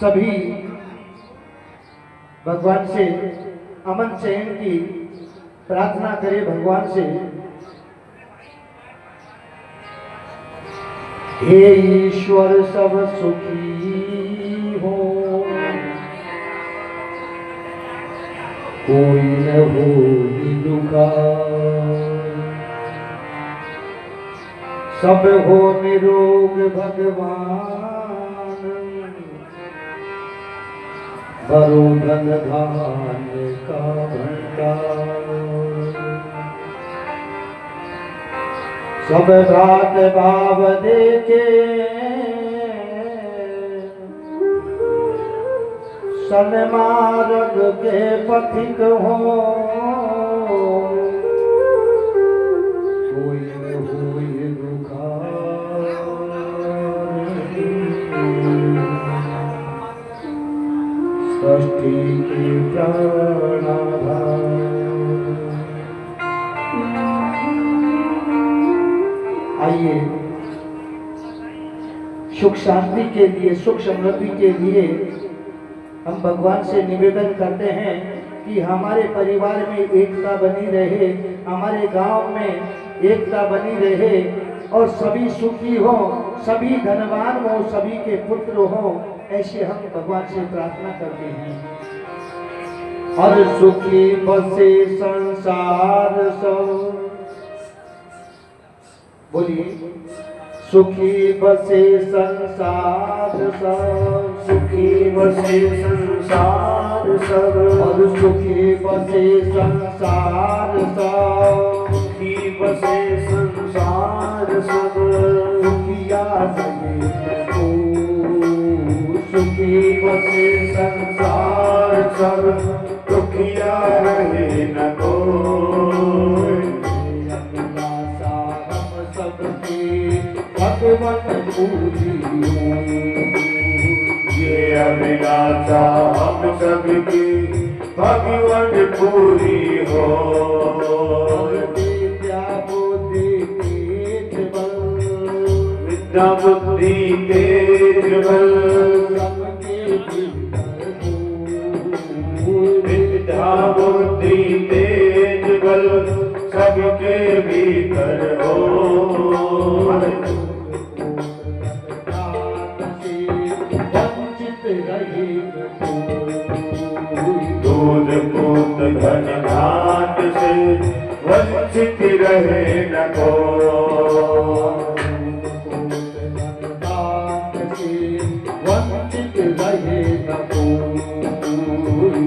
सभी भगवान से अमन चैन की प्रार्थना करें भगवान से। हे ईश्वर सब सुखी हो, कोई न हो दुखा, सब हो निरोग भगवान, भरो धन धान का भंडार। सब घात भाव देके सन्मार्ग के पथिक हो, कोई न होय दुखार। सृष्टि के प्राणाधार, आइए सुख शांति के लिए, सुख समृद्धि के लिए हम भगवान से निवेदन करते हैं कि हमारे परिवार में एकता बनी रहे, हमारे गांव में एकता बनी रहे और सभी सुखी हो, सभी धनवान हो, सभी के पुत्र हो, ऐसे हम भगवान से प्रार्थना करते हैं। और सुखी बसे संसार सब, बोलिए सुखी बसे संसार सब, सुखी बसे संसार सब, और सुखी बसे संसार सब, सुखी बसे संसार सब, सुखिया रहे तो, सुखी बसे संसार सब, दुखिया रहे न कोई। भगवान पूरी हो, ये अभिलाषा हम सबकी भगवान पूरी हो। विद्या बुद्धि तेज बल, विद्या बुद्धि तेज बल, सबके भीतर हो, विद्या बुद्धि तेज बल, सबके भीतर हो। दूध पूत धन धान से वंचित रहे न को, वंचित रहे न को,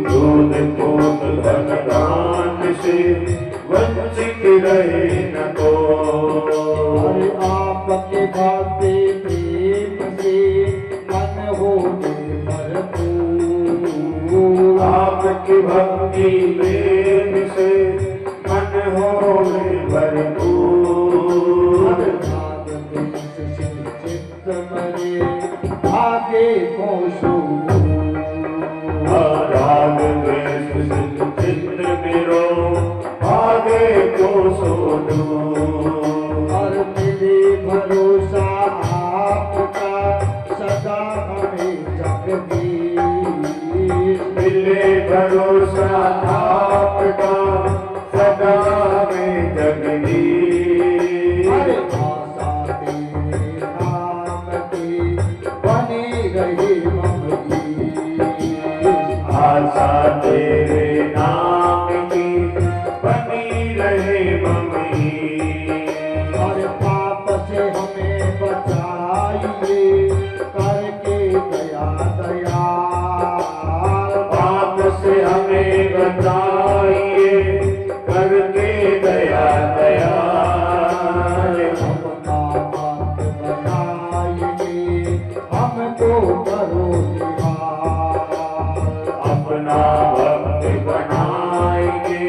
दूध पूत धन धान से वंचित रहे न को। आपके भक्ति प्रेम से मन हो भरपूर, आपकी भक्ति प्रेम से मन हो भरपूर। चित्त मरे आगे को सो, राग द्वेष चित्त मेरो आगे को सो दो। और मिले भरोसा आपका सदा हमें जगदीश, मिले भरोसा आपका सदा हमें जगदीश। हर भाषा तेरे नाम की बनी रही ममदीश, आशा तेरे नाम की बनी रहे ममदीश। और पाप से हमें बचाइए करके दया दयाल, पाप से हमें बचाइए करके दया दयाल। अपना भक्त बनाइए हमको करो निहाल, अपना भक्त बनाइए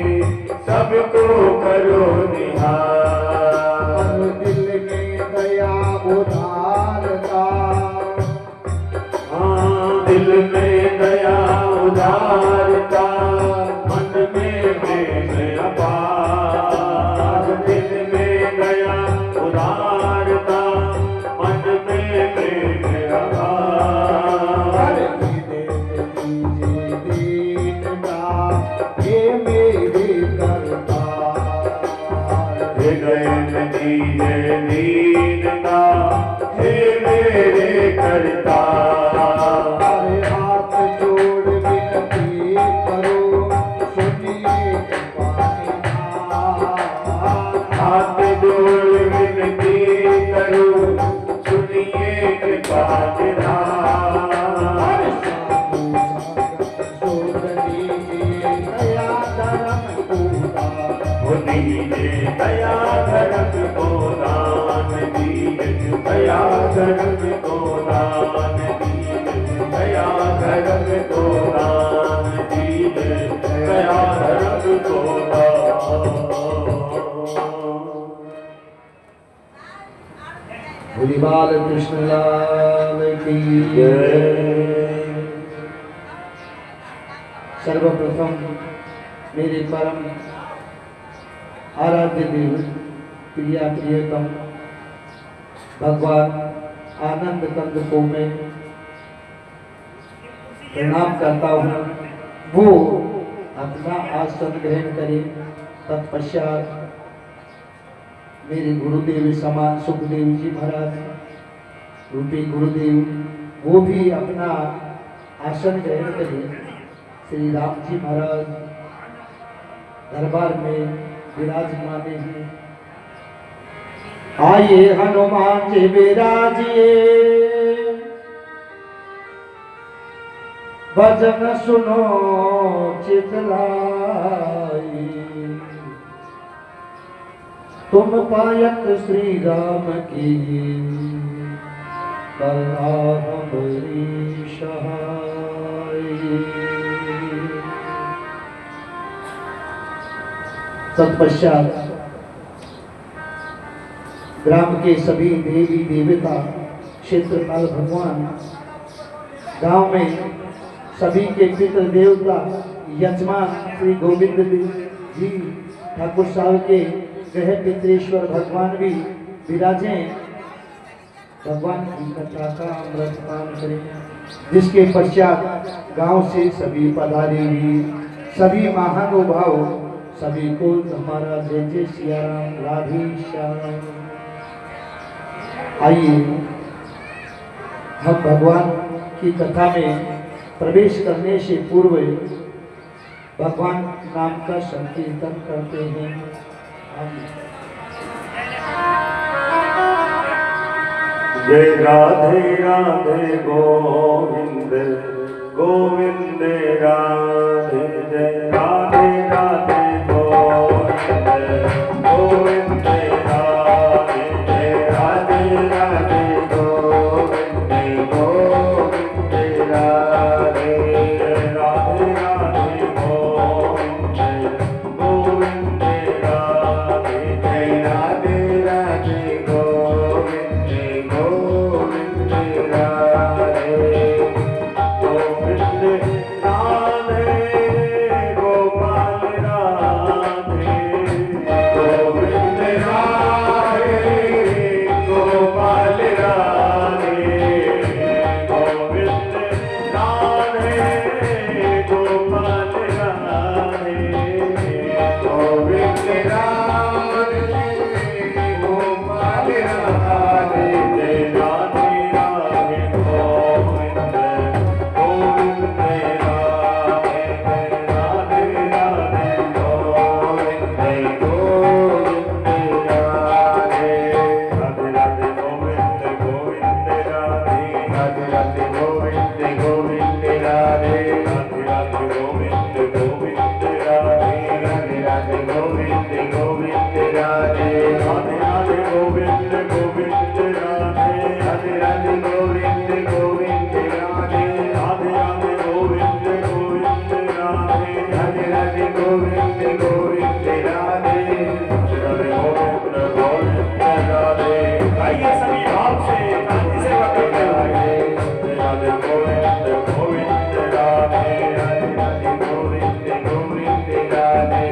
सबको करो निहाल। दिल में दया उदारता, हाँ दिल में दया उदारता, मन प्रेम अपार, दिल में दया उदारता, मन में प्रेम अपार। हृदय में दीजिए दीनता, हे मेरे करता। हाथ जोड़ विनती करो, सुनिए हाथ जोड़ विनती करो, सुनिए कृपा निधान। दीजिए दया धर्म को दान, दीजिए दया धर्म को दान, दीजिए दया धर्म को दान, दीजिए दया धर्म को दान। बोली बाल कृष्ण लाल की जय। सर्वप्रथम मेरे परम आराध्य देव प्रिया प्रियतम भगवान आनंद कंद को मैं प्रणाम करता हूँ। वो अपना आसन ग्रहण करें। तत्पश्चात मेरे गुरुदेव समान सुखदेव जी महाराज रूपी गुरुदेव वो भी अपना आसन ग्रहण करें। श्री राम जी महाराज दरबार में विराजमाने हैं। आइए हनुमान जी विराजिए, भजन सुनो चितलाई, तुम पायत श्री राम की करुणा हमारी सहाय। तत्पश्चात ग्राम के सभी देवी देवता क्षेत्रपाल भगवान, गांव में सभी के पितृ देवता यजमान श्री गोविंद जी ठाकुर साहब के ग्रह पितृश्वर भगवान भी विराजे। भगवान की कथा का अमृत पान करें। जिसके पश्चात गांव से सभी पधारे हुए सभी महानुभाव सभी को हमारा जय जय सिया राम राधे श्याम। आइए हम भगवान की कथा में प्रवेश करने से पूर्व भगवान नाम का संकीर्तन करते हैं। जय राधे राधे गोविंद गोविंद राधे, जय राधे राधे गोविंद गोविंद राधे, जय राधे राधे गोविंद गोविंद राधे, जय राधे राधे गोविंद गोविंद राधे, जय राधे राधे गोविंद गोविंद राधे। गोविंद राधे गोपाल राधे, गोविंद राधे गोपाल राधे, गोविंद राधे गोपाल राधे, गोविंद राधे गोपाल राधे, जय राधे राधे गोविंद गोविंद राधे, जय राधे राधे गोविंद गोविंद राधे, राधे राधे गोविंद गोविंद राधे, राधे राधे गोविंद गोविंद राधे, राधे राधे गोविंद गोविंद राधे, राधे राधे गोविंद गोविंद राधे, राधे राधे गोविंद गोविंद राधे, राधे राधे गोविंद गोविंद राधे, राधे राधे गोविंद गोविंद राधे, राधे राधे गोविंद गोविंद राधे, राधे राधे गोविंद गोविंद राधे। आइए सभी भाव से शांति से करते हुए राधे गोविंद गोविंद राधे, राधे राधे गोविंद गोविंद राधे,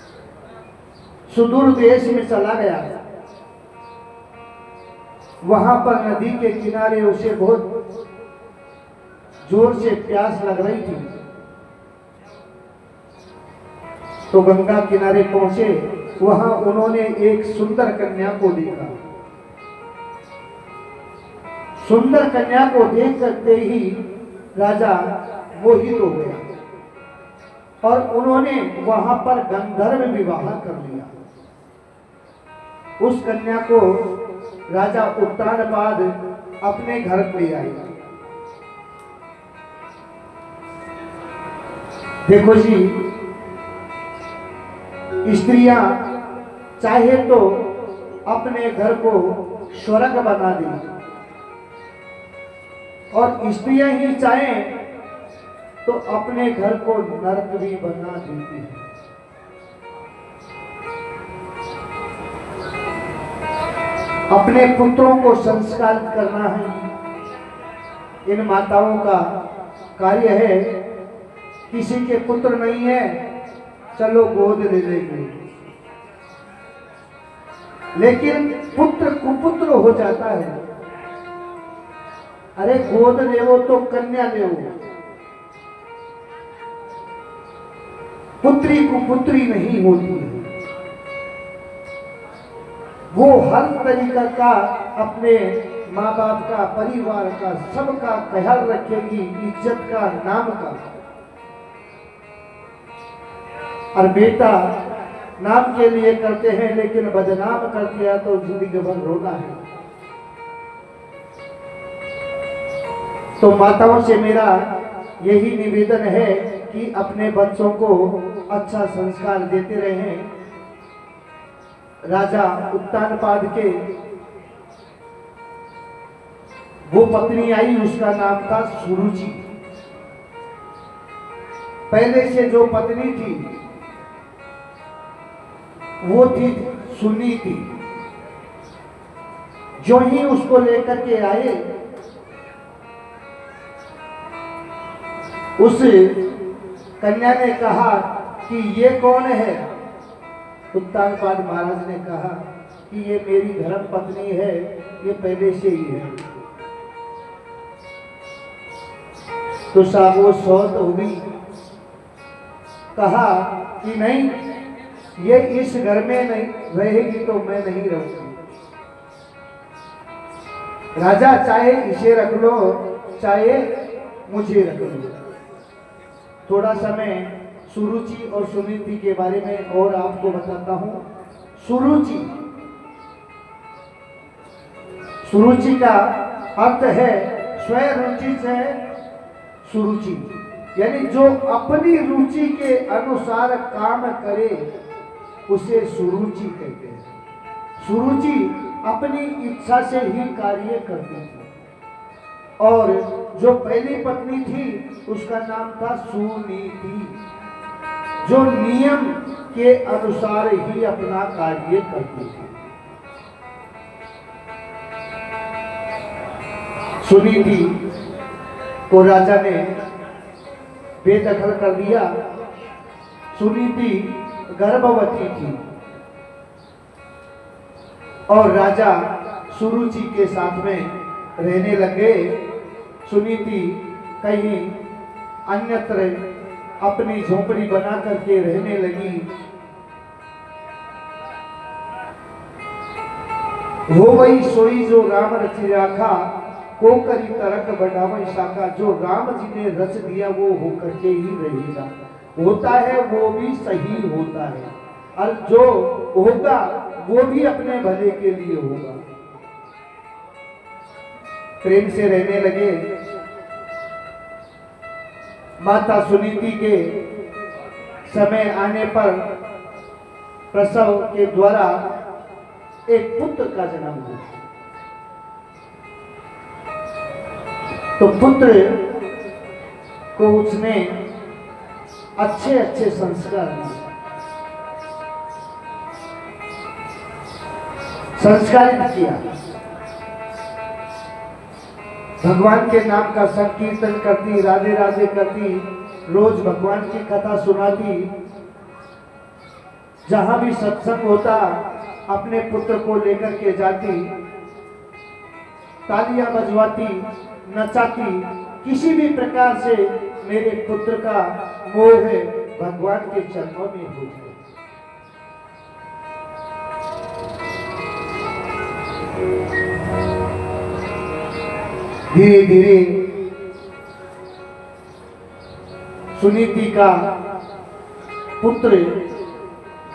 सुदूर देश में चला गया। वहां पर नदी के किनारे उसे बहुत जोर से प्यास लग रही थी। तो गंगा किनारे पहुंचे। वहां उन्होंने एक सुंदर कन्या को देखा। सुंदर कन्या को देख करते ही राजा मोहित हो गया और उन्होंने वहां पर गंधर्व विवाह कर लिया। उस कन्या को राजा उत्तानपाद अपने घर ले आए। देखो जी, स्त्रियां चाहे तो अपने घर को स्वर्ग बना दी और स्त्रियां ही चाहें तो अपने घर को नरक भी बना देती है। अपने पुत्रों को संस्कार करना है इन माताओं का कार्य है। किसी के पुत्र नहीं है, चलो गोद ले लेंगे, लेकिन पुत्र कुपुत्र हो जाता है। अरे गोद लेवो तो कन्या लेवो, पुत्री कुपुत्री नहीं होती है। वो हर तरीका का अपने माँ बाप का, परिवार का, सबका ख्याल रखेगी, इज्जत का, नाम का। और बेटा नाम के लिए करते हैं, लेकिन बदनाम कर दिया तो जिंदगी भर रोना है। तो माताओं से मेरा यही निवेदन है कि अपने बच्चों को अच्छा संस्कार देते रहें। राजा उत्तानपाद के वो पत्नी आई, उसका नाम था सुरुचि। पहले से जो पत्नी थी वो थी सुनीति। जो ही उसको लेकर के आए, उस कन्या ने कहा कि ये कौन है? उत्तानपाद महाराज ने कहा कि ये मेरी धर्म पत्नी है, ये पहले से ही है। तो साहब वो सौत हो गई। कहा कि नहीं, ये इस घर में नहीं रहेगी तो मैं नहीं रहूंगी। राजा चाहे इसे रख लो, चाहे मुझे रख लो। थोड़ा समय सुरुचि और सुनीति के बारे में और आपको बताता हूं। सुरुचि का अर्थ है स्वयं रुचि से सुरुचि, यानी जो अपनी रुचि के अनुसार काम करे उसे सुरुचि कहते हैं। सुरुचि अपनी इच्छा से ही कार्य करती थी। और जो पहली पत्नी थी उसका नाम था सुनीति, जो नियम के अनुसार ही अपना कार्य करती थी। सुनीति को राजा ने बेदखल कर दिया। सुनीति गर्भवती थी और राजा सुरुचि के साथ में रहने लगे। सुनीति कहीं अन्यत्र अपनी झोपड़ी बना करके रहने लगी। हो वही सोई जो राम रचि राखा, को करी तरक बढ़ावई शाखा। जो राम जी ने रच दिया वो होकर के ही रहेगा। होता है वो भी सही होता है, और जो होगा वो भी अपने भले के लिए होगा। प्रेम से रहने लगे। माता सुनीति के समय आने पर प्रसव के द्वारा एक पुत्र का जन्म हुआ। तो पुत्र को उसने अच्छे अच्छे संस्कार दिए, संस्कारित किया। भगवान के नाम का संकीर्तन करती, राधे राधे करती, रोज भगवान की कथा सुनाती। जहां भी सत्संग होता अपने पुत्र को लेकर के जाती, तालियां बजवाती, नचाती, किसी भी प्रकार से मेरे पुत्र का मोह भगवान के चरणों में हो जाए। धीरे धीरे सुनीति का पुत्र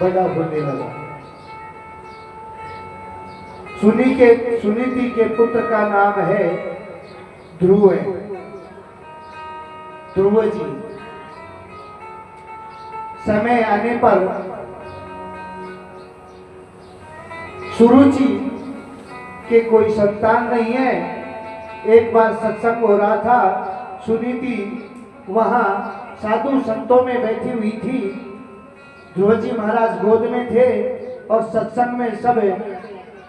बड़ा होने लगा। सुनीति के पुत्र का नाम है ध्रुव जी। समय आने पर सुरुचि के कोई संतान नहीं है। एक बार सत्संग हो रहा था, सुनीति वहां साधु संतों में बैठी हुई थी। ध्रुव जी महाराज गोद में थे और सत्संग में सब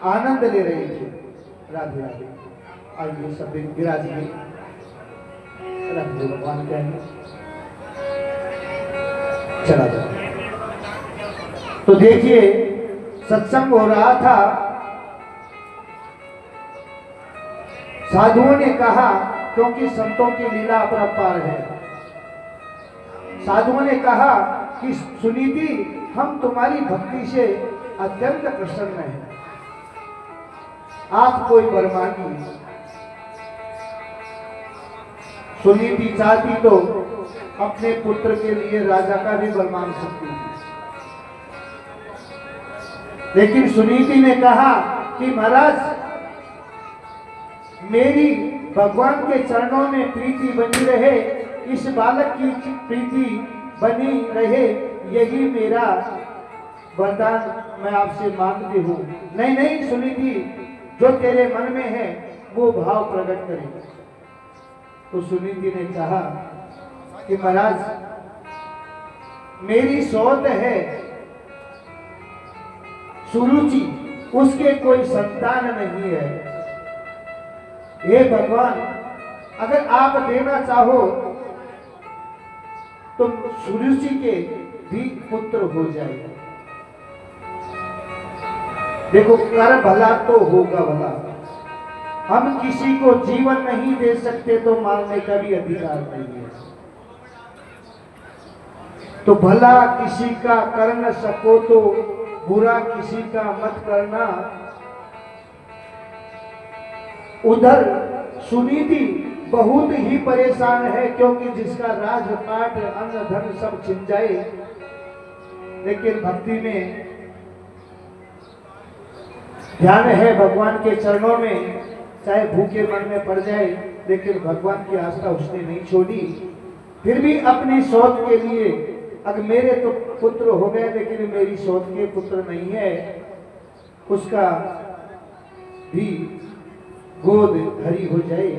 आनंद ले रहे थे। राधे राधे। आइए सब विराजिए। राधे भगवान कहेंगे चला जाए। तो देखिए सत्संग हो रहा था, साधुओं ने कहा, क्योंकि संतों की लीला अपरंपार है, साधुओं ने कहा कि सुनीति हम तुम्हारी भक्ति से अत्यंत प्रसन्न हैं, आप कोई वर मांगिए। सुनीति चाहती तो अपने पुत्र के लिए राजा का भी वर मांग सकती थी, लेकिन सुनीति ने कहा कि महाराज मेरी भगवान के चरणों में प्रीति बनी रहे, इस बालक की प्रीति बनी रहे, यही मेरा वरदान मैं आपसे मांगती हूँ। नहीं नहीं सुनीति, जो तेरे मन में है वो भाव प्रकट करें। तो सुनीति ने कहा कि महाराज मेरी सौत है सुरुचि, उसके कोई संतान नहीं है। हे भगवान अगर आप देना चाहो तो सुरुचि के भी पुत्र हो जाएगा। देखो कर भला तो होगा भला, हम किसी को जीवन नहीं दे सकते तो मारने का भी अधिकार नहीं है। तो भला किसी का कर न सको तो बुरा किसी का मत करना। उधर सुनीति बहुत ही परेशान है, क्योंकि जिसका राजपाट अन्न धन सब छिन जाए, लेकिन भक्ति में ध्यान है भगवान के चरणों में, चाहे भूखे मन में पड़ जाए, लेकिन भगवान की आस्था उसने नहीं छोड़ी। फिर भी अपनी सौत के लिए, अगर मेरे तो पुत्र हो गए लेकिन मेरी सौत के पुत्र नहीं है, उसका भी गोद हरी हो जाए,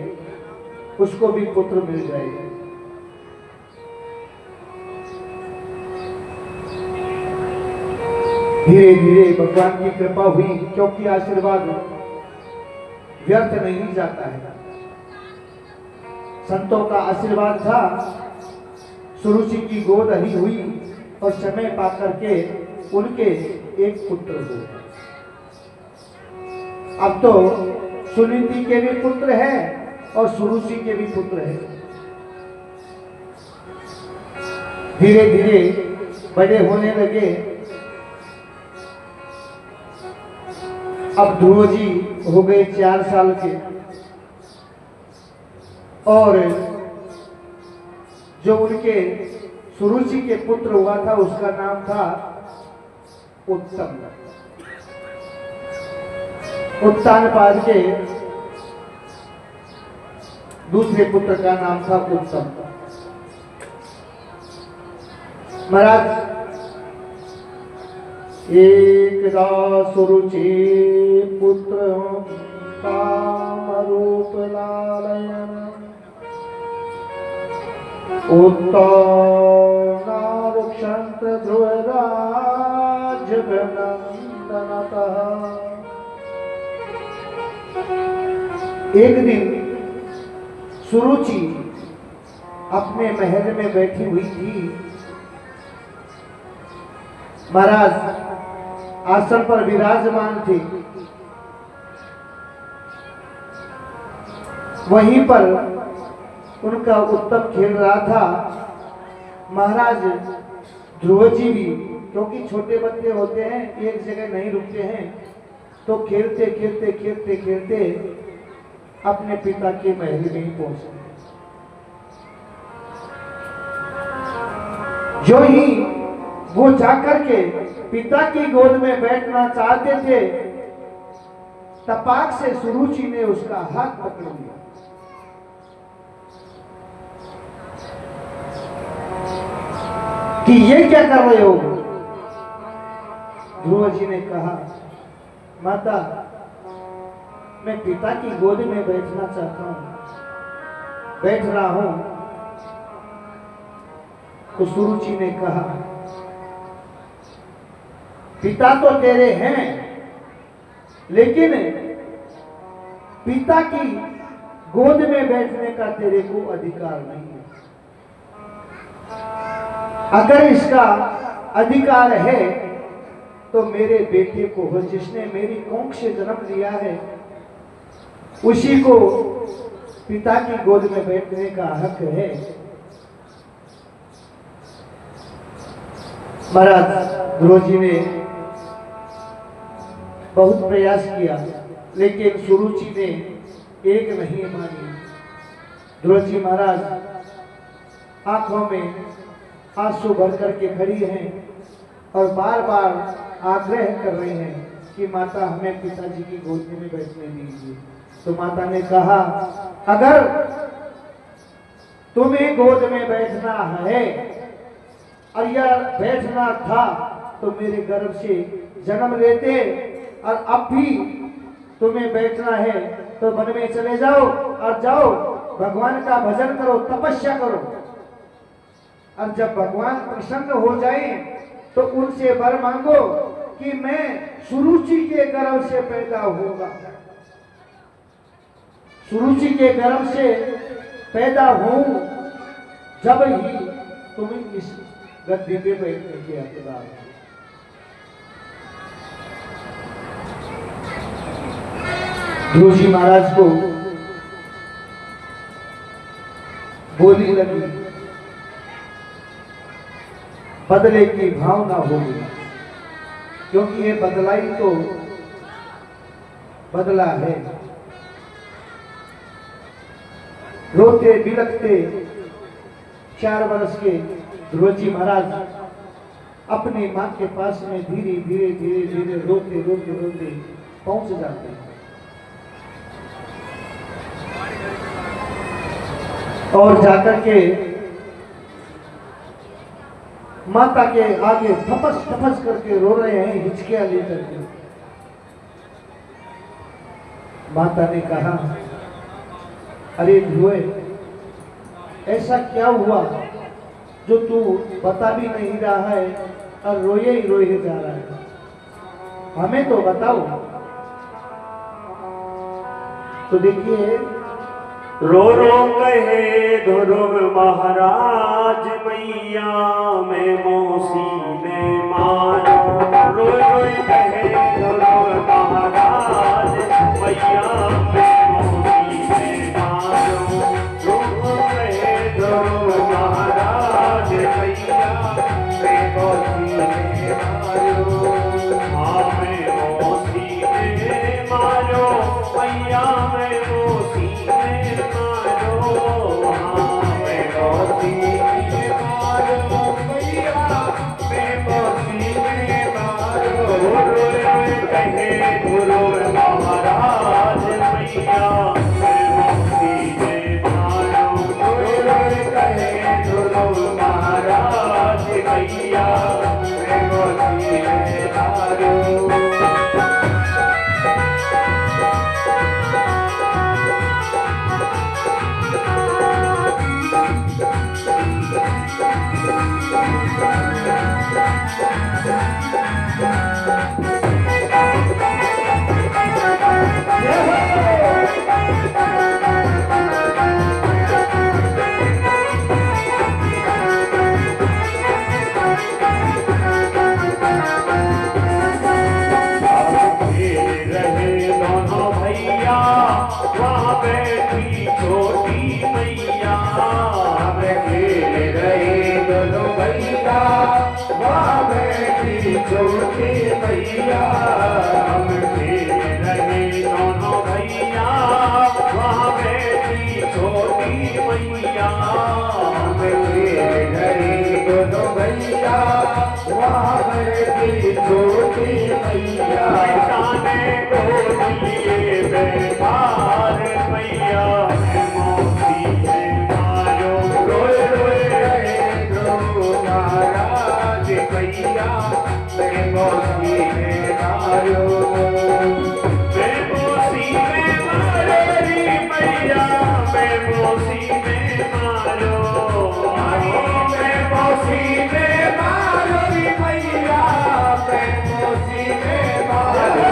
उसको भी पुत्र मिल जाए। धीरे धीरे भगवान की कृपा हुई, क्योंकि आशीर्वाद व्यर्थ नहीं जाता है। संतों का आशीर्वाद था, सुरुचि की गोद हरी हुई और समय पाकर के उनके एक पुत्र हुए। अब तो सुनीति के भी पुत्र हैं और सुरुचि के भी पुत्र हैं। धीरे धीरे बड़े होने लगे। अब ध्रुव जी हो गए 4 साल के, और जो उनके सुरुचि के पुत्र हुआ था उसका नाम था उत्तम। उत्तानपाद के दूसरे पुत्र का नाम था उत्तम। महाराज एकदा सुरुचि पुत्र काम रूप लालयन उत्तनारुक्षंत ध्रुवराज नंदनतः। एक दिन सुरुचि अपने महल में बैठी हुई थी। महाराज आसन पर विराजमान थे। वहीं पर उनका उत्तम खेल रहा था। महाराज ध्रुव जी भी, क्योंकि छोटे बच्चे होते हैं एक जगह नहीं रुकते हैं, तो खेलते खेलते खेलते खेलते अपने पिता के महल में ही पहुंच गए। जो ही वो जाकर के पिता की गोद में बैठना चाहते थे, तपाक से सुरुचि ने उसका हाथ पकड़ लिया। कि ये क्या कर रहे हो? ध्रुव जी ने कहा, माता मैं पिता की गोद में बैठना चाहता हूं, बैठ रहा हूं। तो सुरुचि ने कहा, पिता तो तेरे हैं, लेकिन पिता की गोद में बैठने का तेरे को अधिकार नहीं है। अगर इसका अधिकार है तो मेरे बेटे को हो, जिसने मेरी कोख से जन्म लिया है, उसी को पिता की गोद में बैठने का हक है। महाराज ध्रुव जी ने बहुत प्रयास किया, लेकिन सुरुचि ने एक नहीं मानी। ध्रुव जी महाराज आंखों में आंसू भर करके खड़ी हैं और बार बार आग्रह कर रहे हैं कि माता हमें पिताजी की गोद में बैठने दीजिए। तो माता ने कहा, अगर तुम्हें गोद में बैठना है और यह बैठना था तो मेरे गर्भ से जन्म लेते, और अब भी तुम्हें बैठना है तो वन में चले जाओ और जाओ भगवान का भजन करो, तपस्या करो, और जब भगवान प्रसन्न हो जाए तो उनसे वर मांगो कि मैं सुरुचि के गर्भ से पैदा होगा, सुरुचि के गर्भ से पैदा हो, जब ही तुम इस गद्दे पे बैठने के हकदार हो। ध्रुव जी महाराज को बोली लगी, बदले की भावना होगी, क्योंकि ये बदलाई तो बदला है। रोते बिलखते 4 वर्ष के ध्रुव जी महाराज अपनी मां के पास में धीरे धीरे धीरे धीरे रोते रोते रोते पहुंच जाते हैं और जाकर के माता के आगे थपस थपस करके रो रहे हैं, हिचकियां लेकर के। माता ने कहा, अरे ध्रुव, ऐसा क्या हुआ जो तू बता भी नहीं रहा है और रोए ही रोए जा रहा है? हमें तो बताओ। तो देखिए, रो रो कहे ध्रुव महाराज, मैया मैं मौसी ने मारो। रो रो कहे ध्रुव महाराज, मैया मैं मौसी ने मारो। रो रो कहे ध्रुव महाराज, मैया मैं मौसी ने मारो। हाँ मैं मौसी ने मारो, मैया मैं मौसी ने मारो। हाँ मैं मौसी ने मारो, मैया मैं मौसी ने मारो। रो रो कहे ध्रुव महाराज, मैया मैं मौसी ने मारो। रो रो कहे ध्रुव महाराज, मैया मैं मौसी ने मारो। मैया हम खेल रहे दोनों भैया वहाँ बैठी छोटी मैया हम खेल रहे दोनों भैया वहाँ बैठी छोटी मैया जाने को लिए बेकार मैया मौसी ने मारो रोए रोए रहे ध्रुव महाराज भैया मेरे मौसी ने मारो बेमौसी में मारो री मैया बेमौसी में मारो बेमौसी में मारो रे मैया बेमौसी में मारो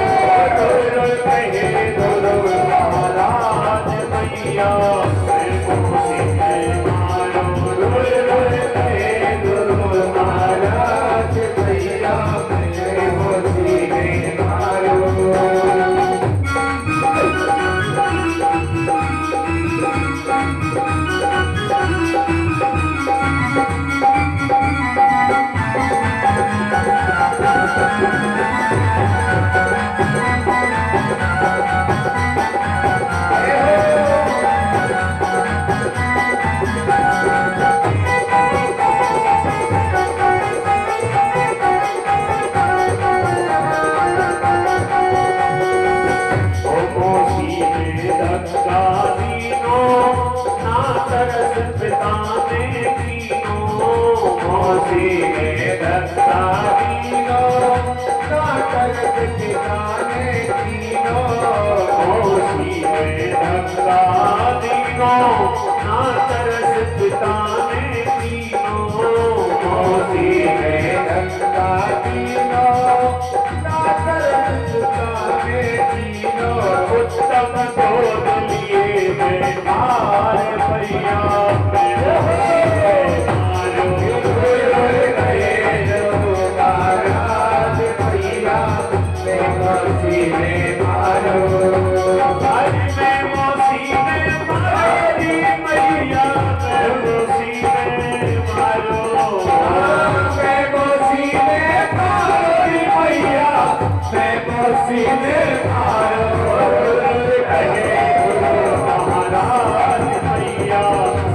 रोए रोए कहे ध्रुव महाराज मैया बेमौसी में मारो रोए रोए रहे ध्रुव महाराज भैया मेरे मौसी ने मारो मौसी ने धक्का दीनो ना तरस पिताने कीनो मौसी ने धक्का दीनो ना करत ठिकाने कीनो मौसी ने धक्का दीनो ना तरस पिताने कीनो मौसी ने धक्का दीनो ना करत ठिकाने कीनो उत्तम गोद लिए बेकार भैया मारो रोए रोए रहे ध्रुव महाराज भैया मेरे मौसी ने मारो आज मैं मौसी में मारी मैया मैं मौसी में मारो मैं मौसी में मारो रे मैया मैं मौसी में मारो कहे गुरु महाराज मैया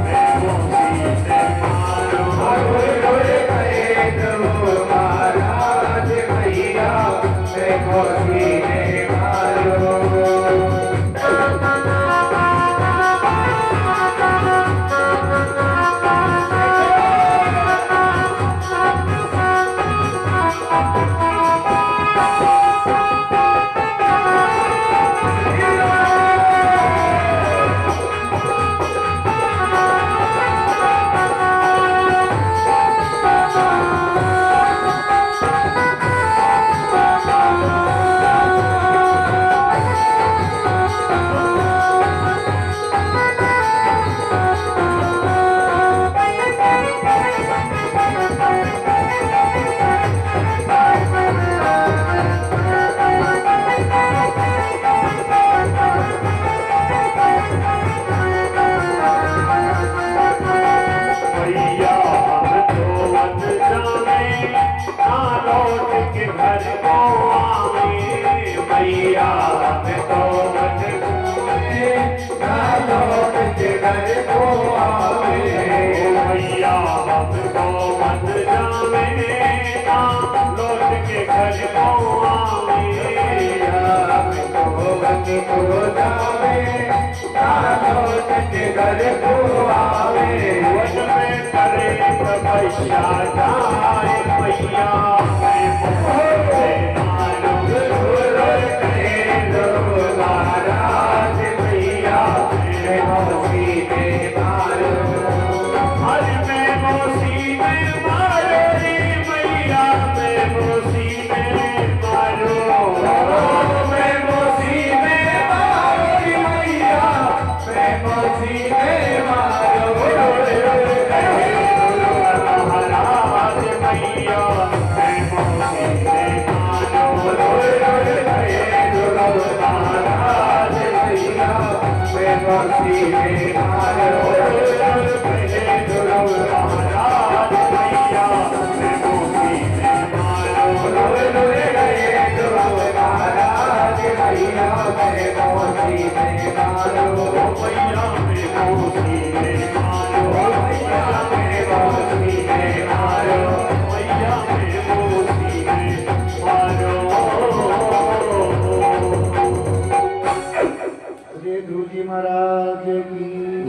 मैं मौसी में मारो रोए रोए रहे ध्रुव महाराज भैया मेरे मौसी ने मारो भैया हम तो वन जावे ना लौट के घर को आवे भैया हम तो वन ना लौट के घर को आवे भैया हम तो वन जावे ना लौट के घर को आवे को जावे ना लौट के घर को आवे वन में करे तपस्या जाए भैया मैं मोहे मारो रोए रहे ध्रुव महाराज भैया मेरे मौसी ने मारो हर मैं मौसी में मारो रे मैया मैं मौसी में मारो मैं मौसी में मारो रे मैया मैं मौसी में मारो महाराज मैया मैं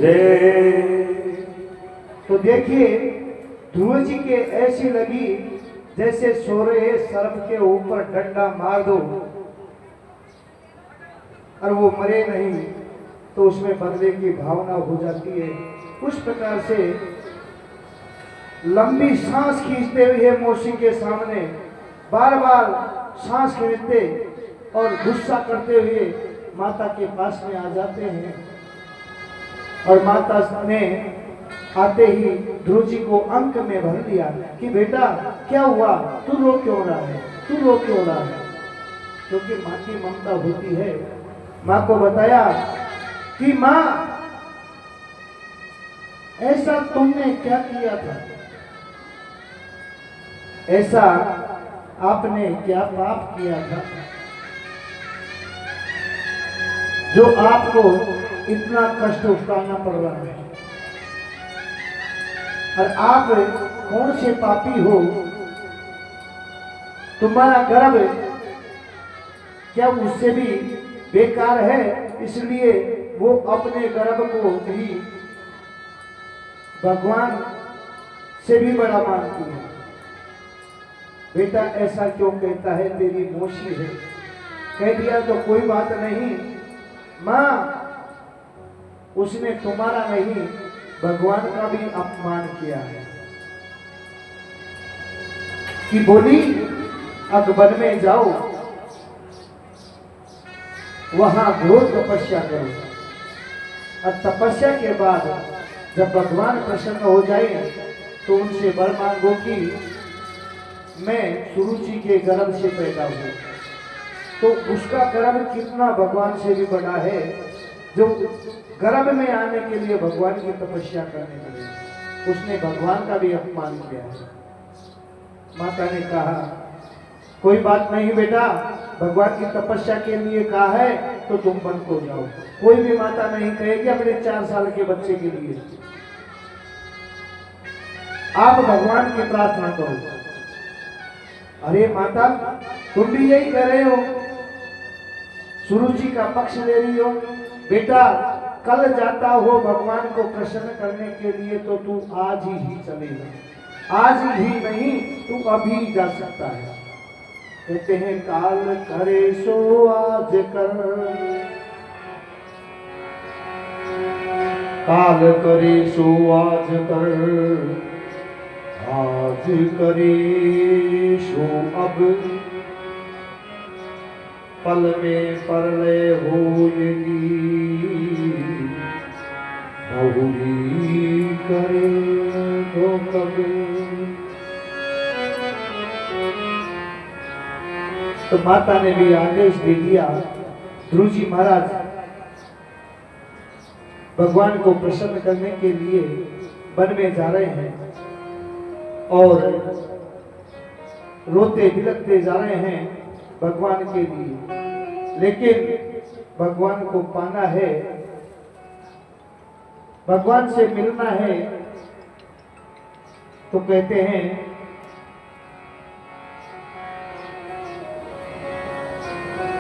रे। तो देखिए ध्रुव जी के ऐसी लगी जैसे सो रहे सर्प के ऊपर डंडा मार दो और वो मरे नहीं तो उसमें बदले की भावना हो जाती है। उस प्रकार से लंबी सांस खींचते हुए मौसी के सामने बार बार सांस खींचते और गुस्सा करते हुए माता के पास में आ जाते हैं। और माता ने आते ही ध्रुव जी को अंक में भर दिया कि बेटा क्या हुआ, तू रो क्यों रहा है, तू रो क्यों रहा है। क्योंकि माँ की ममता होती है। माँ को बताया कि माँ ऐसा तुमने क्या किया था, ऐसा आपने क्या पाप किया था जो आपको इतना कष्ट उठाना पड़ रहा है। और आप कौन से पापी हो, तुम्हारा गर्भ क्या उससे भी बेकार है, इसलिए वो अपने गर्भ को भी भगवान से भी बड़ा मानती है। बेटा ऐसा क्यों कहता है, तेरी मौसी है। कह दिया तो कोई बात नहीं माँ, उसने तुम्हारा नहीं भगवान का भी अपमान किया है। कि बोली अब वन में जाओ, वहां घोर तपस्या करो और तपस्या के बाद जब भगवान प्रसन्न हो जाए तो उनसे वर मांगो कि मैं सुरुचि के गर्भ से पैदा हूं। तो उसका गर्भ कितना भगवान से भी बड़ा है, जो गर्भ में आने के लिए भगवान की तपस्या करने लगे। उसने भगवान का भी अपमान किया है। माता ने कहा कोई बात नहीं बेटा, भगवान की तपस्या के लिए कहा है तो तुम वन को जाओ। कोई भी माता नहीं कहेगी अपने 4 साल के बच्चे के लिए आप भगवान की प्रार्थना करो। अरे माता तुम भी यही कर रहे हो, सुरुचि का पक्ष ले रही हो। बेटा कल जाता हो भगवान को प्रसन्न करने के लिए तो तू आज ही चलेगा, आज ही नहीं तू अभी जा सकता है। कहते हैं काल करे सो आज कर, काल करे सो आज कर, आज करे सो अब, पल में परलय होएगी, बहुरी करे तो कब। तो माता ने भी आदेश दे दिया। ध्रुव जी महाराज भगवान को प्रसन्न करने के लिए वन में जा रहे हैं और रोते बिलखते जा रहे हैं भगवान के लिए। लेकिन भगवान को पाना है, भगवान से मिलना है, तो कहते हैं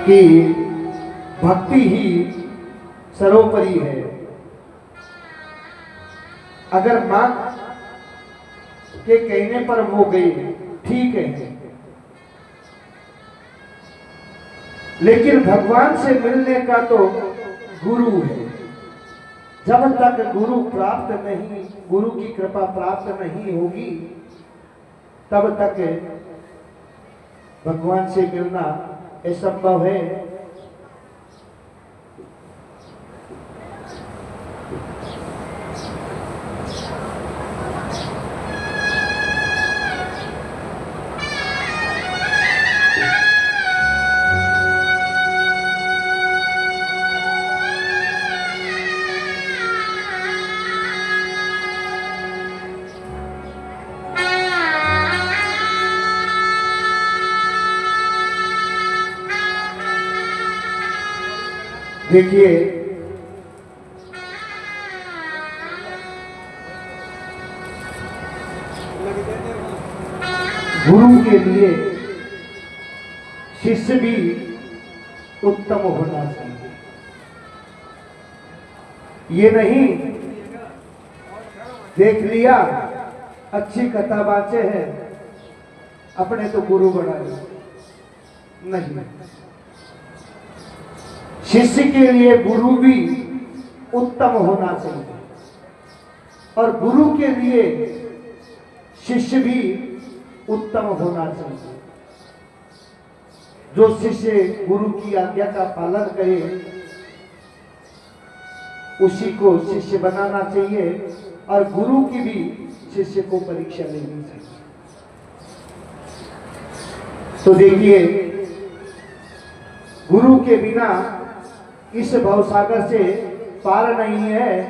कि भक्ति ही सर्वोपरि है। अगर मां के कहने पर वो गई ठीक है, लेकिन भगवान से मिलने का तो गुरु है। जब तक गुरु प्राप्त नहीं, गुरु की कृपा प्राप्त नहीं होगी तब तक भगवान से मिलना असंभव है। देखिए गुरु के लिए शिष्य भी उत्तम होना चाहिए। ये नहीं देख लिया, अच्छी कथा बाँचे हैं, अपने तो गुरु बना लिया। नहीं, शिष्य के लिए गुरु भी उत्तम होना चाहिए और गुरु के लिए शिष्य भी उत्तम होना चाहिए। जो शिष्य गुरु की आज्ञा का पालन करे उसी को शिष्य बनाना चाहिए और गुरु की भी शिष्य को परीक्षा लेनी चाहिए। तो देखिए, गुरु के बिना इस भवसागर से पार नहीं है।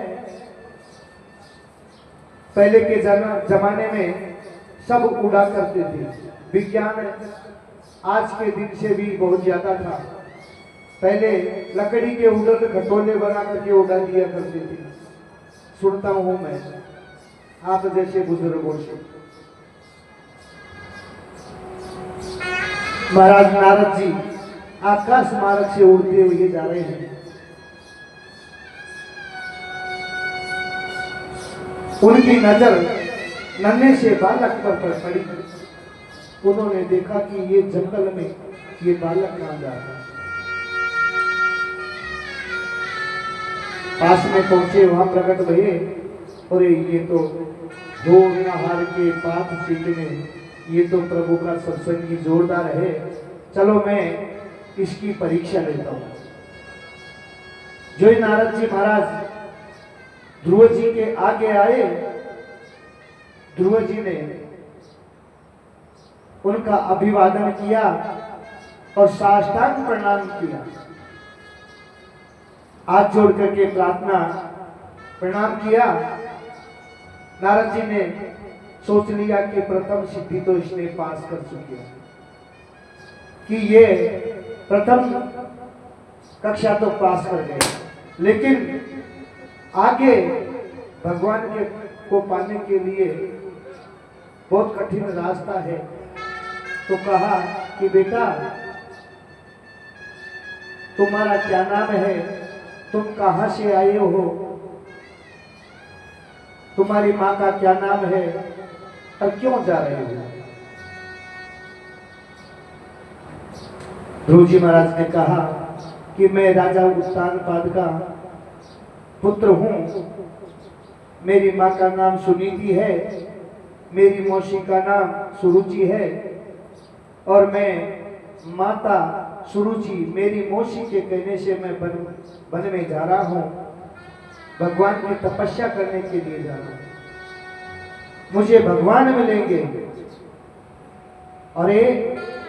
पहले के जमाने में सब उड़ा करते थे, विज्ञान आज के दिन से भी बहुत ज्यादा था। पहले लकड़ी के उड़न खटोले बना करके उड़ा दिया करते थे। सुनता हूं मैं आप जैसे बुजुर्गों से। महाराज नारद जी आकाश मार्ग से उड़ते हुए जा रहे हैं। उनकी नजर नन्हे से बालक पर पड़ी। उन्होंने देखा कि ये जंगल में ये बालक कहां जा रहा है। पास में पहुंचे, वहां प्रकट भये, और ये तो दो नहार के पात सीखने, ये तो प्रभु का सत्संगी जोरदार है, चलो मैं इसकी परीक्षा लेता हूं। जो नारद जी महाराज ध्रुव जी के आगे आए, ध्रुव जी ने उनका अभिवादन किया और साष्टांग प्रणाम किया। हाथ जोड़ करके प्रार्थना प्रणाम किया। नारद जी ने सोच लिया कि प्रथम सिद्धि तो इसने पास कर चुकी है, कि ये प्रथम कक्षा तो पास कर गए, लेकिन आगे भगवान के को पाने के लिए बहुत कठिन रास्ता है। तो कहा कि बेटा, तुम्हारा क्या नाम है, तुम कहां से आए हो, तुम्हारी मां का क्या नाम है और क्यों जा रहे हो। ध्रुव जी महाराज ने कहा कि मैं राजा उत्तानपाद का पुत्र हूं, मेरी मां का नाम सुनीति है, मेरी मौसी का नाम सुरुचि है, और मैं माता सुरुचि मेरी मौसी के कहने से मैं वन में जा रहा हूं, भगवान की तपस्या करने के लिए जा रहा हूं, मुझे भगवान मिलेंगे। और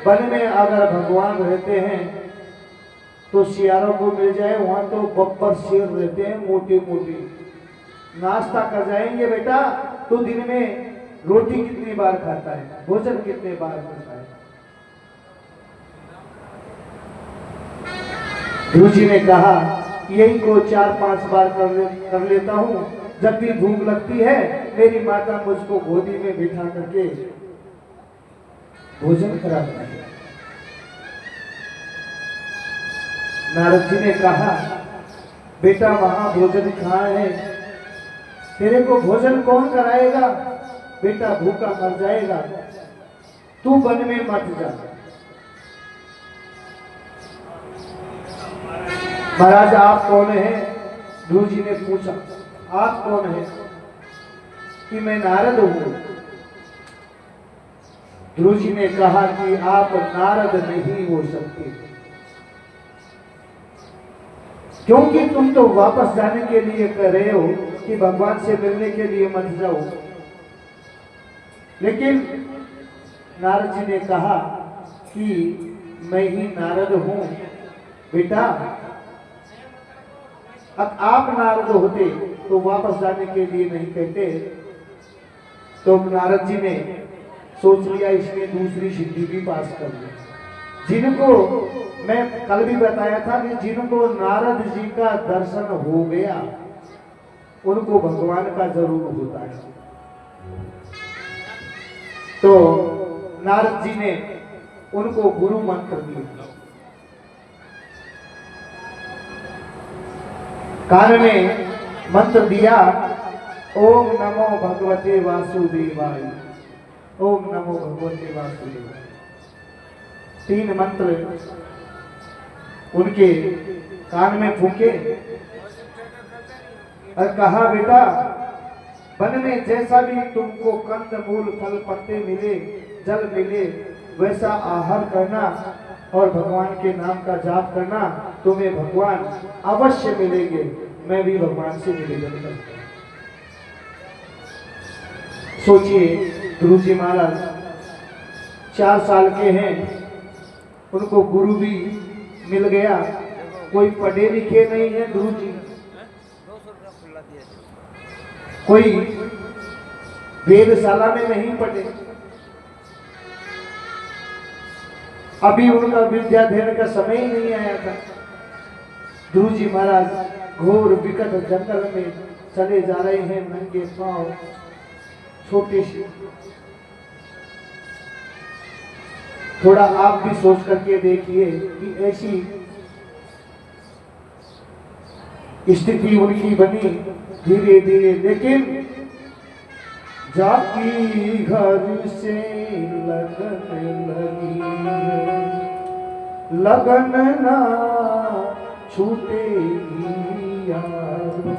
वन में अगर भगवान रहते हैं तो सियारों को मिल जाए, वहां तो बब्बर शेर रहते हैं मोटी मोटी। नाश्ता कर जाएंगे बेटा तो दिन में रोटी कितनी बार खाता है, भोजन कितने बार करता है। ध्रुव जी ने कहा यही को 4-5 बार कर लेता हूं, जब भी भूख लगती है मेरी माता मुझको गोदी में बिठा करके भोजन कराती है। नारद जी ने कहा बेटा वहां भोजन कहाँ है, तेरे को भोजन कौन कराएगा, बेटा भूखा मर जाएगा, तू वन में मत जा। महाराज आप कौन है, ध्रुव जी ने पूछा आप कौन है, कि मैं नारद हूं। ध्रुव जी ने कहा कि आप नारद नहीं हो सकते, क्योंकि तुम तो वापस जाने के लिए कह रहे हो कि भगवान से मिलने के लिए मत जाओ। लेकिन नारद जी ने कहा कि मैं ही नारद हूं बेटा, अब आप नारद होते तो वापस जाने के लिए नहीं कहते। तो नारद जी ने सोच लिया इसने दूसरी सिद्धि भी पास कर ली। जिनको मैं कल भी बताया था कि जिनको नारद जी का दर्शन हो गया उनको भगवान का जरूर होता है। तो नारद जी ने उनको गुरु मंत्र दिया, कान में मंत्र दिया ओम नमो भगवते वासुदेवाय, ओम नमो भगवते वासुदेवाय। 3 मंत्र उनके कान में फूके और कहा, बेटा वन में जैसा भी तुमको कंद मूल फल पत्ते मिले, जल मिले, वैसा आहार करना और भगवान के नाम का जाप करना, तुम्हें भगवान अवश्य मिलेंगे। मैं भी भगवान से निवेदन करता हूं। सोचिए, गुरु जी महाराज 4 साल के हैं, उनको गुरु भी मिल गया। कोई पढ़े लिखे नहीं है गुरु जी, कोई वेदशाला में नहीं पढ़े, अभी उनका विद्याध्ययन का समय ही नहीं आया था। गुरु जी महाराज घोर विकट जंगल में चले जा रहे हैं, नंगे पांव, छोटे से। थोड़ा आप भी सोच करके देखिए कि ऐसी स्थिति उनकी बनी धीरे धीरे, लेकिन जाकी घर से लगन लगी, लगन ना छूटेगी यारो।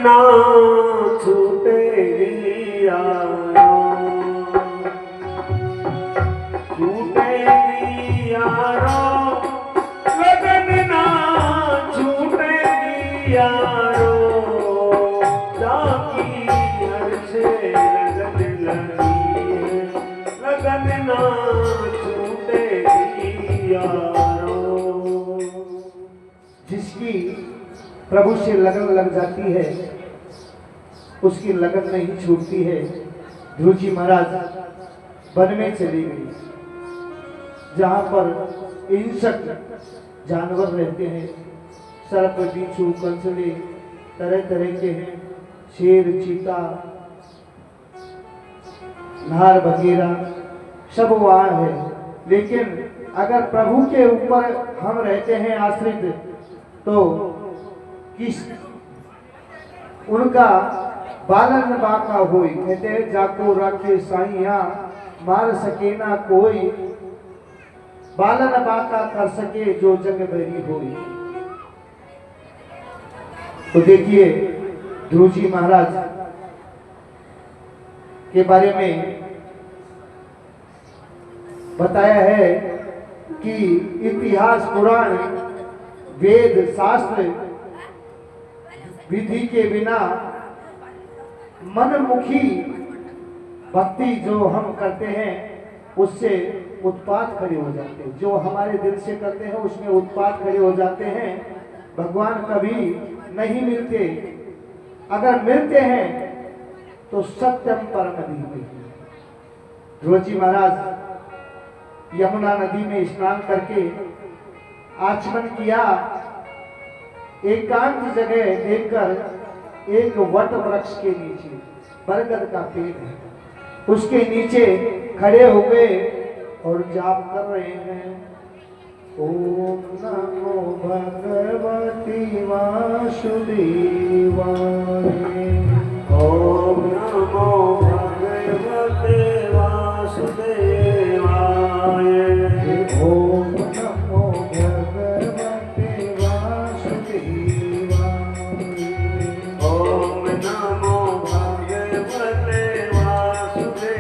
ना छूटेगी यारो, छूटेगी यारो, लगन ना छूटेगी यारो, जाकी घर से लगन लगी है, लगन ना छूटेगी यारो। जिसकी प्रभु से लगन लग जाती है, उसकी लगन नहीं छूटती है। ध्रुव जी महाराज वन में चली गई, जहां पर हिंसक जानवर रहते हैं, सर्प, बिच्छू, कंसले, तरह तरह के हैं, शेर, चीता, नार वगैरह सब वहां है। लेकिन अगर प्रभु के ऊपर हम रहते हैं आश्रित, तो किस उनका बालन बाका होई, कहते हैं जाको राखे साइया, मार सके ना कोई, बालन बाका कर सके जो जग भरी होई। तो देखिए, ध्रुव जी महाराज के बारे में बताया है कि इतिहास, पुराण, वेद, शास्त्र, विधि के बिना मनमुखी भक्ति जो हम करते हैं, उससे उत्पात खड़े हो जाते हैं। जो हमारे दिल से करते हैं उसमें उत्पात खड़े हो जाते हैं। भगवान कभी नहीं मिलते, अगर मिलते हैं तो सत्यम परम धीमहि। ध्रुव जी महाराज यमुना नदी में स्नान करके आचमन किया, एकांत जगह देखकर एक वट वृक्ष के नीचे, बरगद का पेड़ है, उसके नीचे खड़े हो गए और जाप कर रहे हैं। ओम नमो भगवती वासुदेवाय, ओम नमो भगवते वासुदेवाय, ओम नमो भगवते वासुदेवाय, ओम नमो भगवते वासुदेवाय,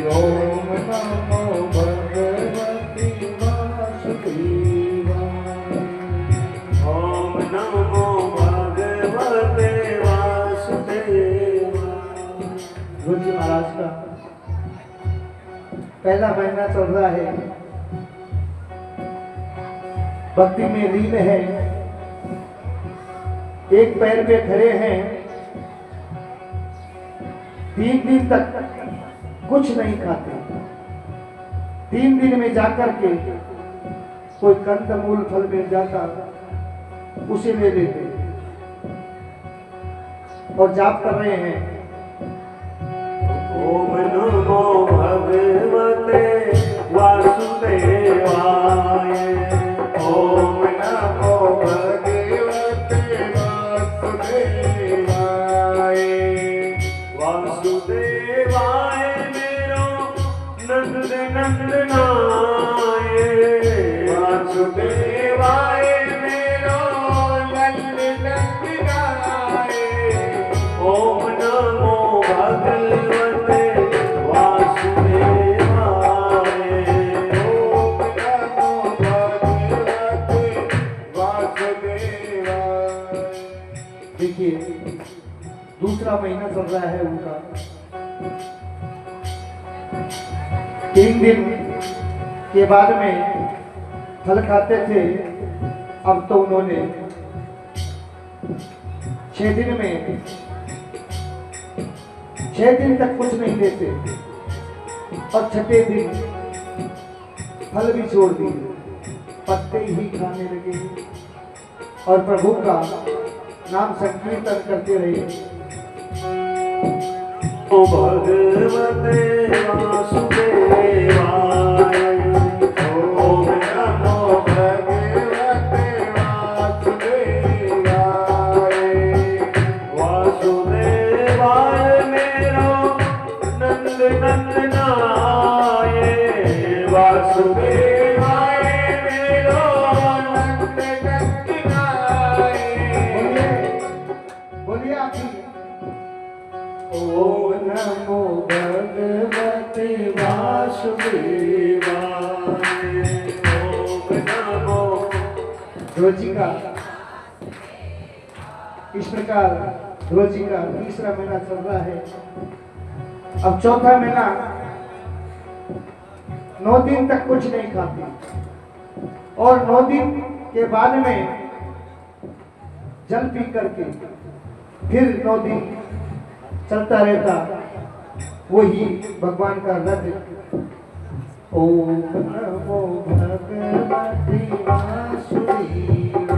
ओम नमो भगवते वासुदेवाय, ओम नमो भगवते वासुदेवाय। ध्रुव जी महाराज का पहला महीना चल रहा है, भक्ति में लीन है, एक पैर पे खड़े हैं। 3 दिन तक कुछ नहीं खाते, 3 दिन में जाकर के कोई कंदमूल फल मिल जाता उसे ले लेते और जाप कर रहे हैं। ओम नमो भगवते वासुदेवाय, ओम नमो भगवते वासुदेवाय। ओम नमो भगवते वासुदेवाय। देखिए दूसरा महीना चल रहा है उनका। 3 दिन के बाद में फल खाते थे, अब तो उन्होंने 6 दिन में 6 दिन तक कुछ नहीं लेते और 6ठे दिन फल भी छोड़ दिए, पत्ते ही खाने लगे और प्रभु का नाम संकीर्तन करते रहे। ओ भगवते वासुदेवाय। ओम नमो भगवते वासुदेवाय। वासुदेवाय मेरो नंद नंदनाय। वासुदेवाय मेरो नंद नंदनाय। बोलिए आप भी। ओम नमो भगवते वासुदेवाय। ओम नमो। ध्रुव जी का इस प्रकार ध्रुव जी का तीसरा महीना चल रहा है। अब चौथा महीना 9 दिन तक कुछ नहीं खाती और 9 दिन के बाद में जल पी करके फिर 9 दिन चलता रहता वही भगवान का रथ। ओम नमो भगवते वासुदेवाय।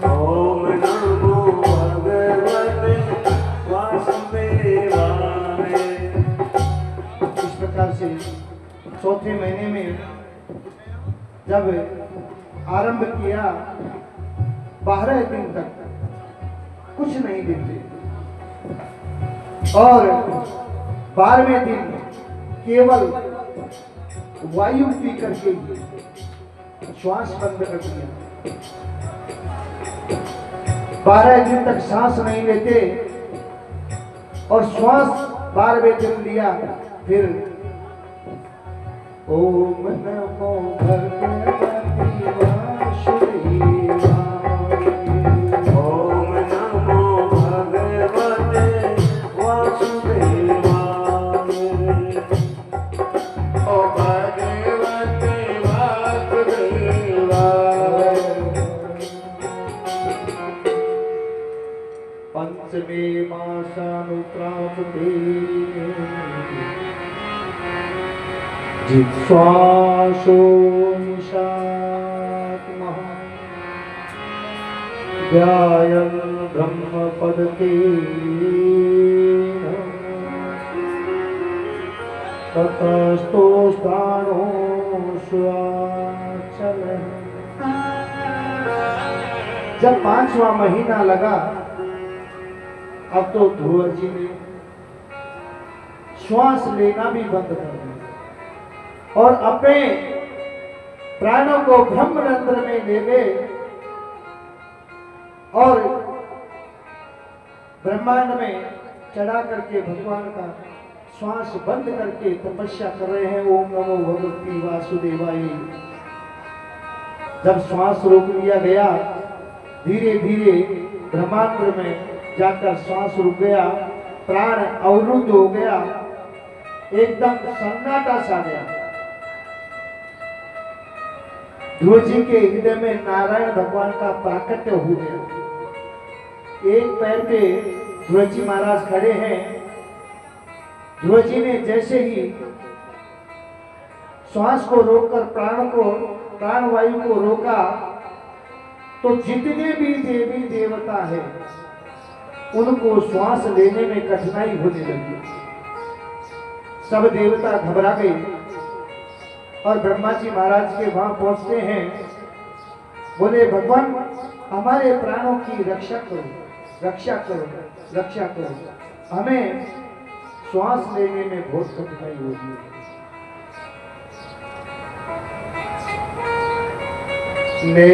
ओम नमो भगवते वासुदेवाय। इस प्रकार से चौथे महीने में जब आरंभ किया 12 दिन तक कुछ नहीं देते और 12वें दिन केवल वायु पी करके श्वास बंद कर दिया। 12 दिन तक सांस नहीं लेते और श्वास 12वें दिन लिया। फिर ओम नमो भगवते वासुदेवाय। ओम नमो भगवते वासुदेवाय। ओ भगवते वासुदेवाय। पंचमे मासानुप्राप्ते जिह्वासो निशात्मः ध्यायन् ब्रह्मपदतेन ततस्तो स्थानो स्वाचलः। जब 5वां महीना लगा अब तो ध्रुव जी ने श्वास लेना भी बंद कर दिया और अपने प्राणों को ब्रह्मरंध्र में ले गए और ब्रह्मांड में चढ़ा करके भगवान का श्वास बंद करके तपस्या कर रहे हैं। ओम नमो भगवते वासुदेवाय। जब श्वास रोक लिया गया, धीरे धीरे ब्रह्मांड में जाकर श्वास रुक गया, प्राण अवरुद्ध हो गया, एकदम सन्नाटा सा गया। ध्रुव जी के हृदय में नारायण भगवान का प्राकट्य हो गया। एक पैर पे ध्रुव जी महाराज खड़े हैं। ध्रुव जी ने जैसे ही श्वास को रोककर प्राण वायु को रोका तो जितने भी देवी देवता है उनको श्वास लेने में कठिनाई होने लगी। सब देवता घबरा गए और ब्रह्मा जी महाराज के वहां पहुंचते हैं। बोले भगवान हमारे प्राणों की रक्षा करो, रक्षा करो, रक्षा करो, हमें श्वास लेने में बहुत कठिनाई होती है। ने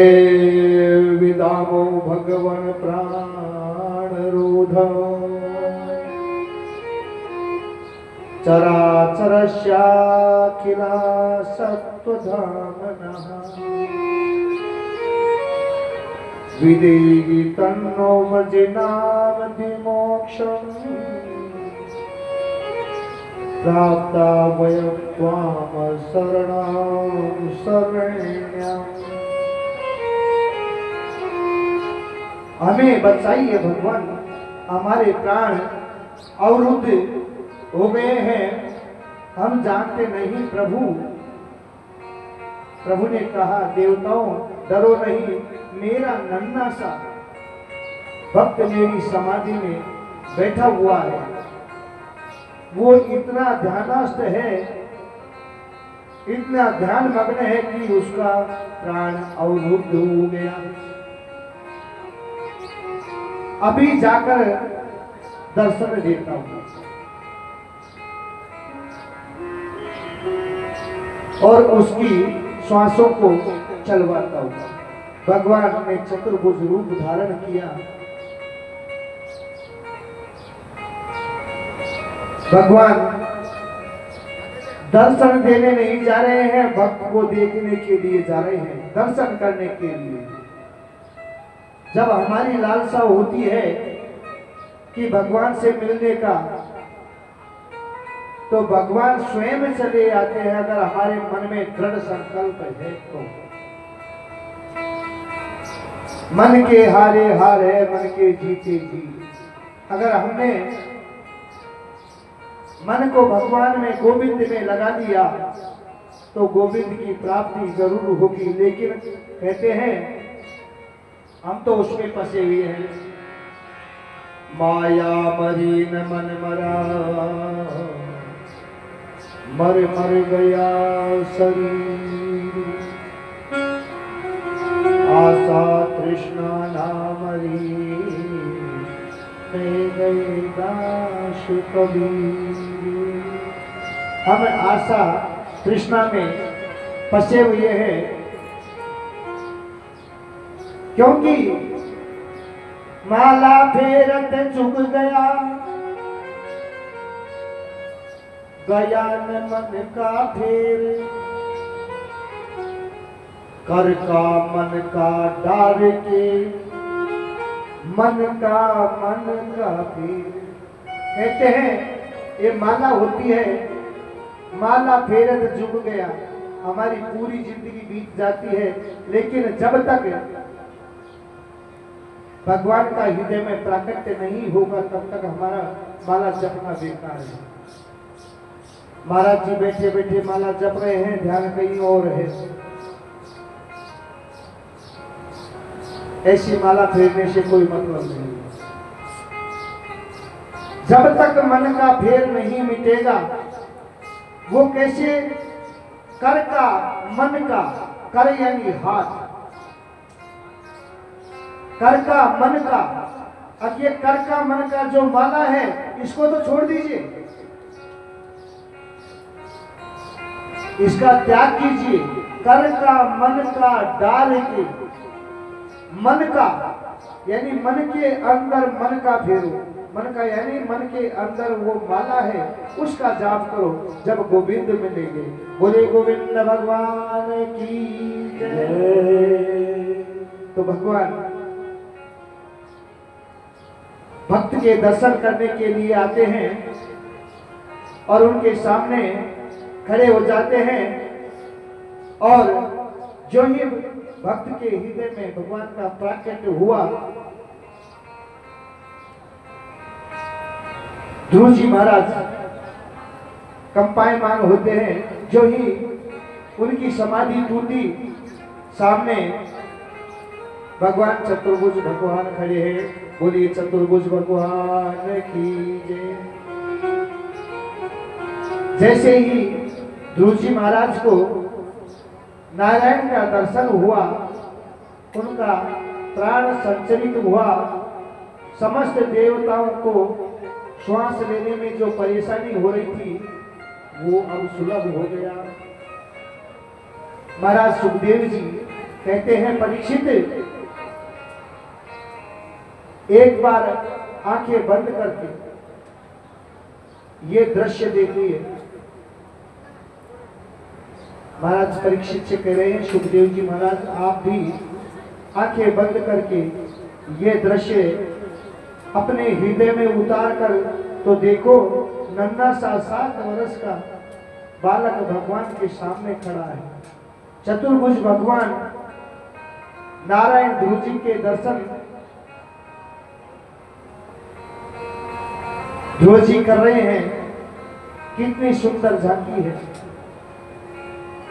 विदामो भगवन प्राण रो चराचरस्याखिला सत्त्वधामनः विदेहि तन्नो वज्रनामधिमोक्षम् प्राप्ता वयं त्वां शरणं शरण्यम्। हमें बचाइए भगवान, हमारे प्राण अवरुद्ध हो गए हैं, हम जानते नहीं प्रभु। प्रभु ने कहा, देवताओं डरो नहीं, मेरा नन्हा सा भक्त मेरी समाधि में बैठा हुआ है, वो इतना ध्यानस्थ है, इतना ध्यान मग्न है कि उसका प्राण अवरुद्ध हो गया। अभी जाकर दर्शन देता हूं और उसकी श्वासों को चलवाता हूं। भगवान ने चतुर्भुज रूप धारण किया। भगवान दर्शन देने नहीं जा रहे हैं, भक्त को देखने के लिए जा रहे हैं, दर्शन करने के लिए। जब हमारी लालसा होती है कि भगवान से मिलने का, तो भगवान स्वयं चले आते हैं, अगर हमारे मन में दृढ़ संकल्प है तो। मन के हारे हार है, मन के जीते जीत। अगर हमने मन को भगवान में, गोविंद में लगा दिया तो गोविंद की प्राप्ति जरूर होगी। लेकिन कहते हैं हम तो उसमें फंसे हुए हैं। माया मरी न मन मरा, मर मर गया शरीर। आशा तृष्णा ना मरी, मैं गए दास कबीर। हम आशा तृष्णा में फंसे हुए हैं, क्योंकि माला फेरत झुक गया, गया न मन का फेर। कर का मन का डार के, मन का फेर। कहते हैं ये माला होती है, माला फेरत झुक गया, हमारी पूरी जिंदगी बीत जाती है, लेकिन जब तक भगवान का हृदय में प्राकट्य नहीं होगा तब तक हमारा माला जपना बेकार है। महाराज जी बैठे बैठे माला जप रहे हैं, ध्यान कहीं और है। ऐसी माला फेरने से कोई मतलब नहीं। जब तक मन का फेर नहीं मिटेगा, वो कैसे कर का, मन का, कर यानी हाथ, कर का मन का। अब ये कर का मन का जो माला है, इसको तो छोड़ दीजिए, इसका त्याग कीजिए। कर का मन का डाल के, मन का यानी मन के अंदर मन का फेरो, मन का यानी मन के अंदर वो माला है, उसका जाप करो। जब गोविंद मिलेंगे, बोले गोविंद भगवान की जय। तो भगवान भक्त के दर्शन करने के लिए आते हैं और उनके सामने खड़े हो जाते हैं, और जो ही भक्त के हृदय में भगवान का प्राकट्य हुआ, ध्रुव जी महाराज कंपायमान होते हैं। जो ही उनकी समाधि टूटी, सामने भगवान चतुर्भुज भगवान खड़े हैं। बोलिए चतुर्भुज भगवान की जय। जैसे ही ध्रुव जी महाराज को नारायण का दर्शन हुआ, उनका प्राण संचरित हुआ। समस्त देवताओं को श्वास लेने में जो परेशानी हो रही थी, वो अब सुलभ हो गया। महाराज सुखदेव जी कहते हैं, परीक्षित एक बार आंखें बंद करके ये दृश्य देखिए। महाराज परीक्षित से कह रहे हैं, सुखदेव जी महाराज आप भी आंखें बंद करके ये दृश्य अपने हृदय में उतार कर तो देखो, नन्हा सा 7 वर्ष का बालक भगवान के सामने खड़ा है। चतुर्भुज भगवान नारायण ध्रुव जी के दर्शन ध्रुव जी कर रहे हैं। कितनी सुंदर झांकी है,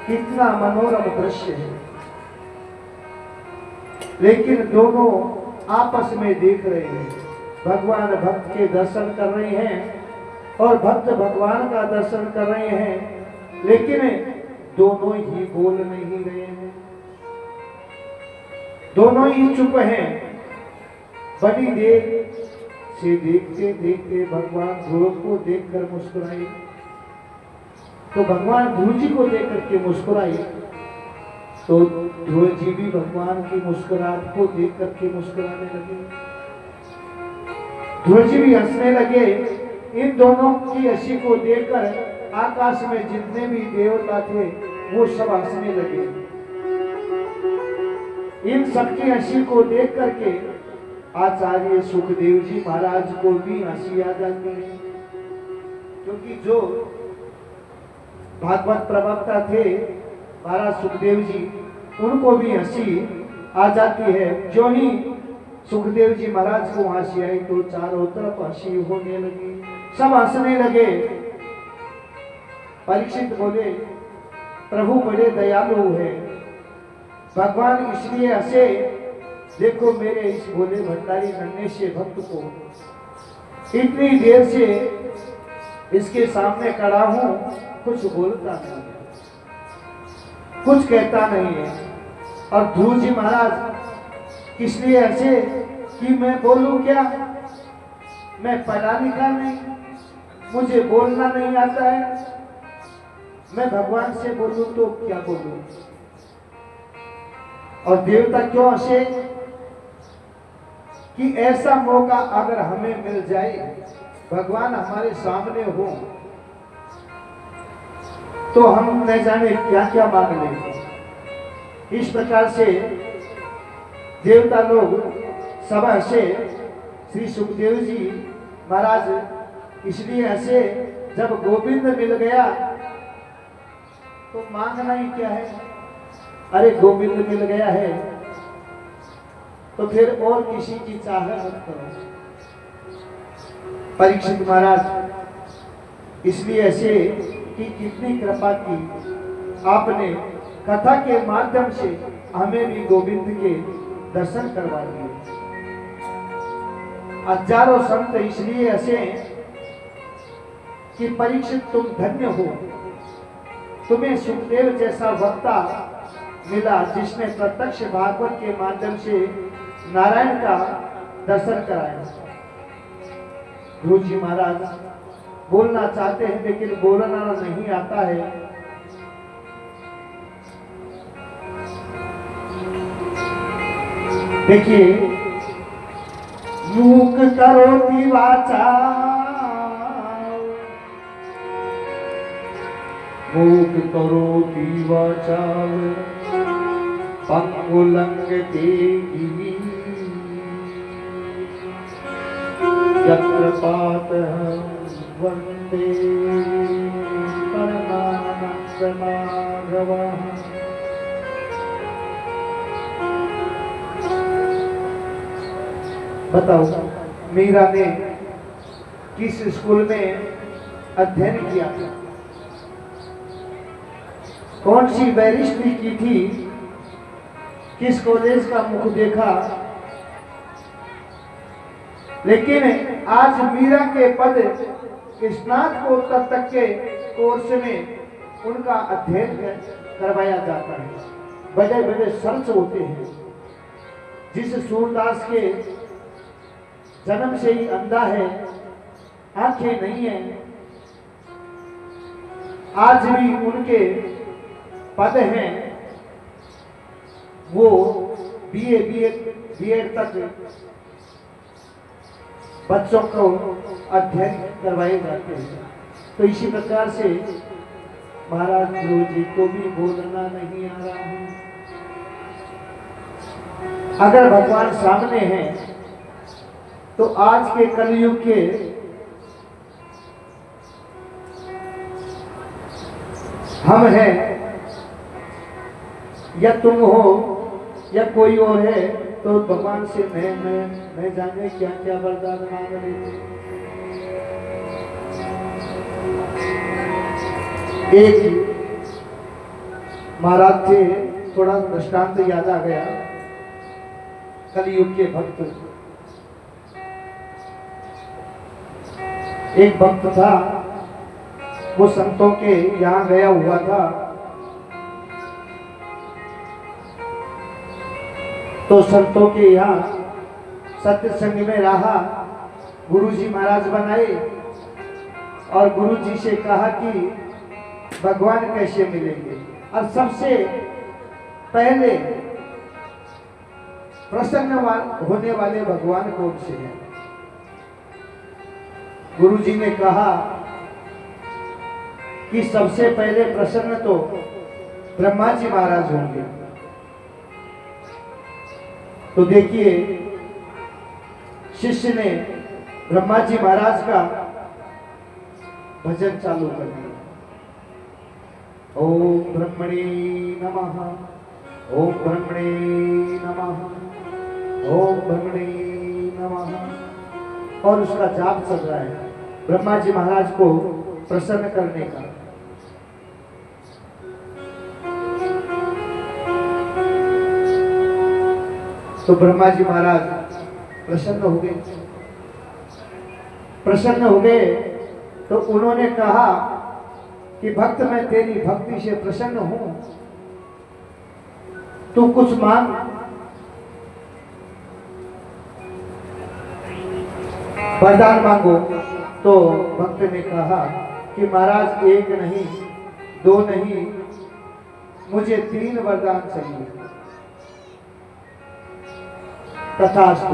कितना मनोरम दृश्य है। लेकिन दोनों आपस में देख रहे हैं। भगवान भक्त के दर्शन कर रहे हैं और भक्त भगवान का दर्शन कर रहे हैं, लेकिन दोनों ही बोल नहीं रहे हैं, दोनों ही चुप हैं। बड़ी देर से देखते देखते भगवान ध्रुव को देखकर मुस्कुराए, तो भगवान ध्रुव जी को देख करके मुस्कुराए, तो ध्रुव जी भी भगवान की मुस्कुराहट को देख करके मुस्कुराने लगे। ध्रुव जी भी हंसने लगे। इन दोनों की हंसी को देखकर आकाश में जितने भी देवता थे वो सब हंसने लगे। इन सबकी हंसी को देख करके आचार्य सुखदेव जी महाराज को भी हंसी आ जाती है, क्योंकि जो भागवत प्रवक्ता थे महाराज सुखदेव जी, उनको भी हंसी आ जाती है। जो ही सुखदेव जी महाराज को हंसी आई तो चारों तरफ हंसी होने लगी, सब हंसने लगे। परीक्षित बोले, प्रभु बड़े दयालु है, भगवान इसलिए हंसे, देखो मेरे इस भोले भंडारी नन्हे से भक्त को इतनी देर से इसके सामने खड़ा हूं, कुछ बोलता नहीं है, कुछ कहता नहीं है। और ध्रुव जी महाराज इसलिए ऐसे कि मैं बोलूं क्या, मैं पढ़ा लिखा नहीं, मुझे बोलना नहीं आता है, मैं भगवान से बोलूं तो क्या बोलूं। और देवता क्यों हंसे कि ऐसा मौका अगर हमें मिल जाए, भगवान हमारे सामने हो, तो हम न जाने क्या क्या मांग लें। इस प्रकार से देवता लोग सब हंसे। श्री सुखदेव जी महाराज इसलिए हंसे, जब गोविंद मिल गया तो मांगना ही क्या है। अरे गोविंद मिल गया है तो फिर और किसी की चाह मत करो। परीक्षित महाराज इसलिए ऐसे कि कितनी कृपा की आपने, कथा के माध्यम से हमें भी गोविंद के दर्शन करवा दिए। हजारों संत इसलिए ऐसे कि परीक्षित तुम धन्य हो, तुम्हें सुखदेव जैसा वक्ता मिला जिसने प्रत्यक्ष भागवत के माध्यम से नारायण का दर्शन कराया। ध्रुव जी महाराज बोलना चाहते हैं लेकिन बोलना नहीं आता है। देखिए, मूक करोति वाचा, मूक करोति वाचा, पंगुलंघते गिरि, यत्र पातः वन्दे परमानंद माधवः। बताओ, मीरा ने किस स्कूल में अध्ययन किया था, कौन सी बैरिस्ट्री की थी, किस कॉलेज का मुख देखा, लेकिन आज मीरा के पद स्नातकोत्तर तक के कोर्स में उनका अध्ययन करवाया जाता है। बड़े बड़े सर्च होते हैं। जिस सूरदास के जन्म से ही अंधा है, आंखें नहीं है, आज भी उनके पद हैं, वो बीए बीएड तक बच्चों को अध्ययन करवाए जाते हैं। तो इसी प्रकार से महाराज गुरु जी को भी बोलना नहीं आ रहा है। अगर भगवान सामने हैं तो आज के कलयुग के हम हैं या तुम हो या कोई और है, तो भगवान से मैं जाने क्या क्या वरदान मांग रहे थे। एक महाराज थे, थोड़ा दृष्टांत याद आ गया। कलयुग के भक्त, एक भक्त था, वो संतों के यहाँ गया हुआ था। तो संतों के यहाँ सत्संग में रहा, गुरुजी महाराज बनाए और गुरुजी से कहा कि भगवान कैसे मिलेंगे। और सबसे पहले प्रसन्न होने वाले भगवान कौन से हैं? गुरुजी ने कहा कि सबसे पहले प्रसन्न तो ब्रह्मा जी महाराज होंगे। तो देखिए, शिष्य ने ब्रह्मा जी महाराज का भजन चालू कर दिया। ओम ब्रह्मणे नमः, ओम ब्रह्मणे नमः, ओम ब्रह्मणे नमः, और उसका जाप चल रहा है ब्रह्मा जी महाराज को प्रसन्न करने का। तो ब्रह्मा जी महाराज प्रसन्न हो गए। प्रसन्न हो गए तो उन्होंने कहा कि भक्त, मैं तेरी भक्ति से प्रसन्न हूं, तू कुछ मांग। वरदान मांगो। तो भक्त ने कहा कि महाराज, एक नहीं, दो नहीं, मुझे 3 वरदान चाहिए। तथास्तु।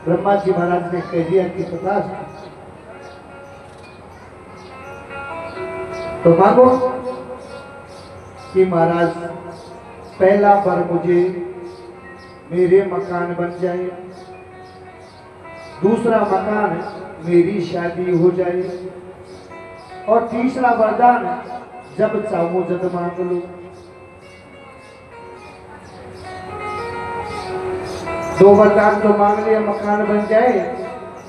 ब्रह्मा जी महाराज ने कह दिया कि तथास्तु। तो मांगो कि महाराज, पहला वर मुझे मेरे मकान बन जाए, दूसरा मकान मेरी शादी हो जाए, और तीसरा वरदान जब चाहूं जब मांग लो। 2 वरदान तो मांग लिया, मकान बन जाए,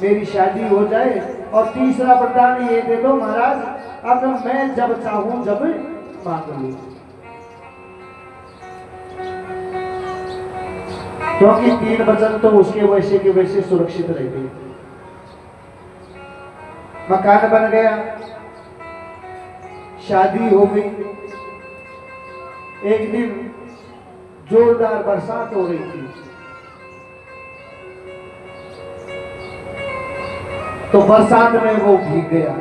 मेरी शादी हो जाए, और तीसरा वरदान ये दे दो महाराज, अब मैं जब चाहूं जब मांग लूं। क्योंकि 3 वचन तो उसके वैसे के वैसे सुरक्षित रह गए। मकान बन गया, शादी हो गई। एक दिन जोरदार बरसात हो रही थी, तो बरसात में वो भीग गया।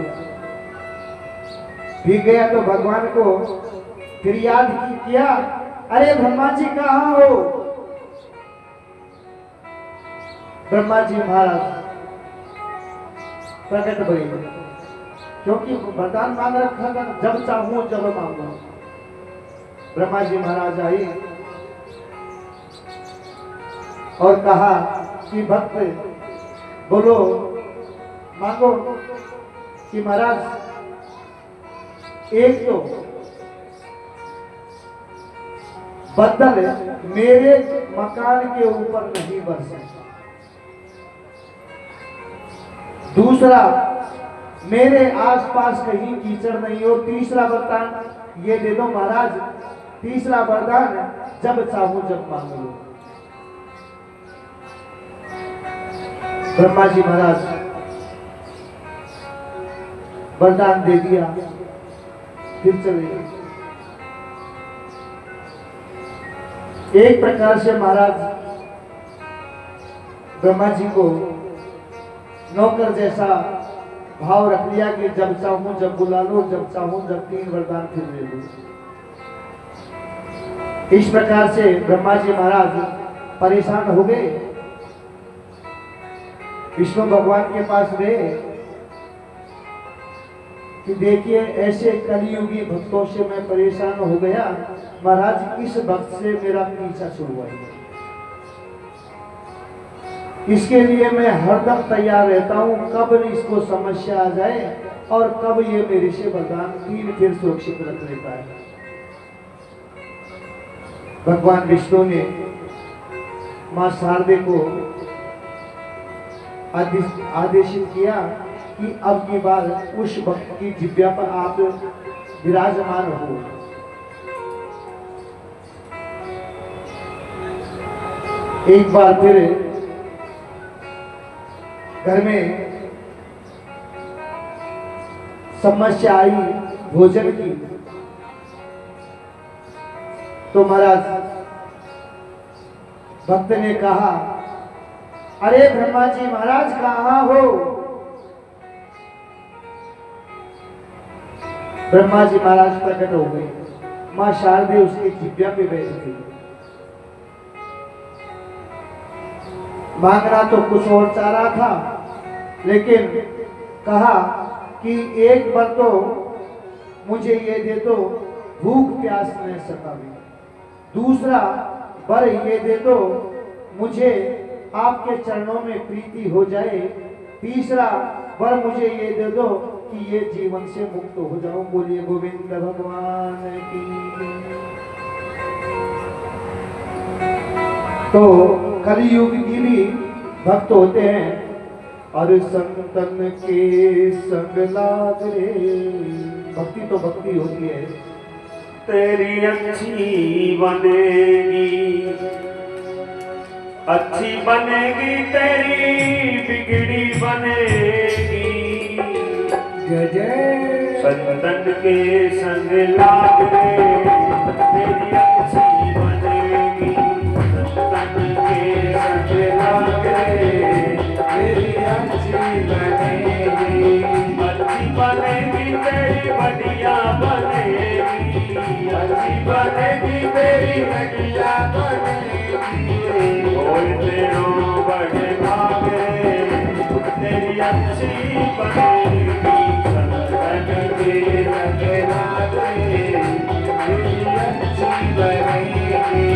भीग गया तो भगवान को फरियाद किया, अरे ब्रह्मा जी कहाँ हो? ब्रह्मा जी महाराज प्रकट हुए, क्योंकि वरदान मांग रखा था, जब चाहूं जब मांगू। ब्रह्मा जी महाराज आए और कहा कि भक्त बोलो, मांगो। कि महाराज, एक तो बदल मेरे मकान के ऊपर नहीं बरसे, दूसरा मेरे आसपास कहीं कीचड़ नहीं हो, तीसरा वरदान ये दे दो महाराज, तीसरा वरदान जब चाहूं जब मांग लो। ब्रह्मा जी महाराज वरदान दे दिया, फिर चले गए। एक प्रकार से महाराज ब्रह्मा जी को नौकर जैसा भाव रख लिया कि जब चाहूं जब बुला लो, जब चाहूं जब 3 वरदान फिर ले लो। इस प्रकार से ब्रह्मा जी महाराज परेशान हो गए। विष्णु भगवान के पास गए कि देखिए ऐसे कलियुगी भक्तों से मैं परेशान हो गया, महाराज इस भक्त से मेरा पीछा छुड़वाइए। इसके लिए मैं हरदम तैयार रहता हूं, कब इसको समस्या आ जाए और कब ये मेरे से वरदान तीन फिर सुरक्षित रख लेता है। भगवान विष्णु ने मां शारदे को आदेशित किया कि अब की बार उस भक्त की जिब्या पर आप विराजमान हो। एक बार फिर घर में समस्या आई भोजन की, तो महाराज भक्त ने कहा, अरे ब्रह्मा जी महाराज कहाँ हो? ब्रह्मा जी महाराज प्रकट हो गए। मां शारदे उसके जिब्या पे बैठी थी। मांगना तो कुछ और चाह रहा था, लेकिन कहा कि एक बार तो मुझे ये दे दो, भूख प्यास न सतावे। दूसरा वर ये दे दो, मुझे आपके चरणों में प्रीति हो जाए। तीसरा वर मुझे ये दे दो कि ये जीवन से मुक्त हो जाऊं। बोलिए गोविंद भगवान की। तो कलियुग की भी भक्त होते हैं, और संतन के संग लाग रे। भक्ति तो भक्ति होती है। तेरी अच्छी बनेगी, अच्छी बनेगी, तेरी बिगड़ी बनेगी। जय जय संतन के संग लाग रे, तेरी अच्छी बनेगी। संतन के संग लाग रे, तेरी अच्छी बनेगी। अच्छी बनेगी, तेरी बढ़िया बनेगी। अच्छी बनेगी, तेरी बढ़िया बनेगी। बोल तेरो बड़े भागे, तेरी अच्छी बनेगी। संतन के संग लाग रे, तेरी अच्छी बनेगी।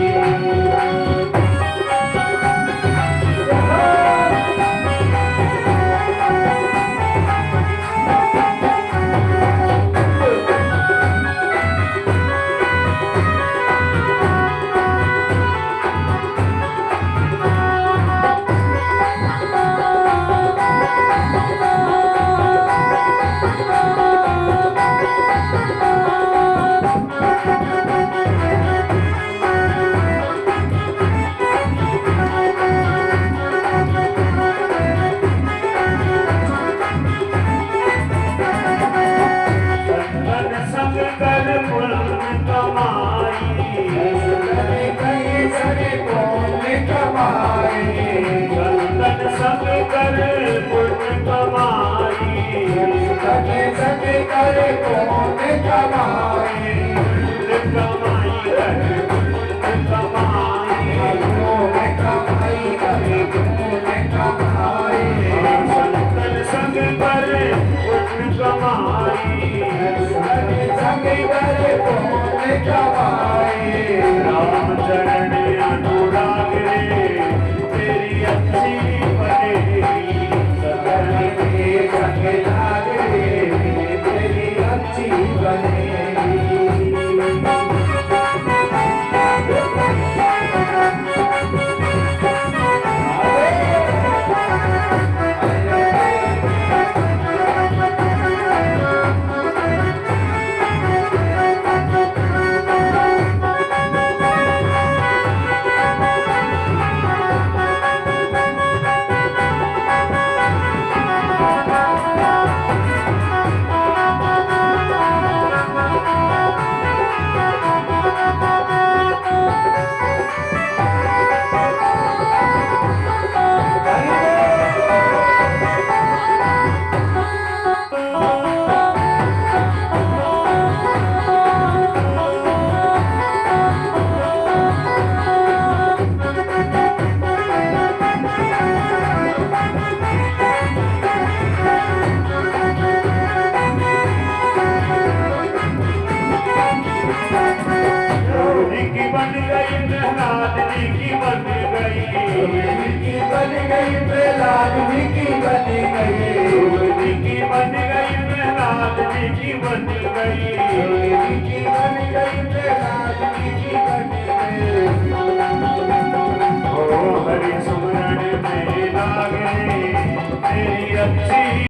राम चरण अनुराग रे, तेरी अच्छी बनेगी। सतन के संग लाग रे, तेरी अच्छी बनेगी। जी की बन गई, विकी बन गई प्रहलाद विकी बन गई, जी की बन गई, प्रहलाद जी की बन गई।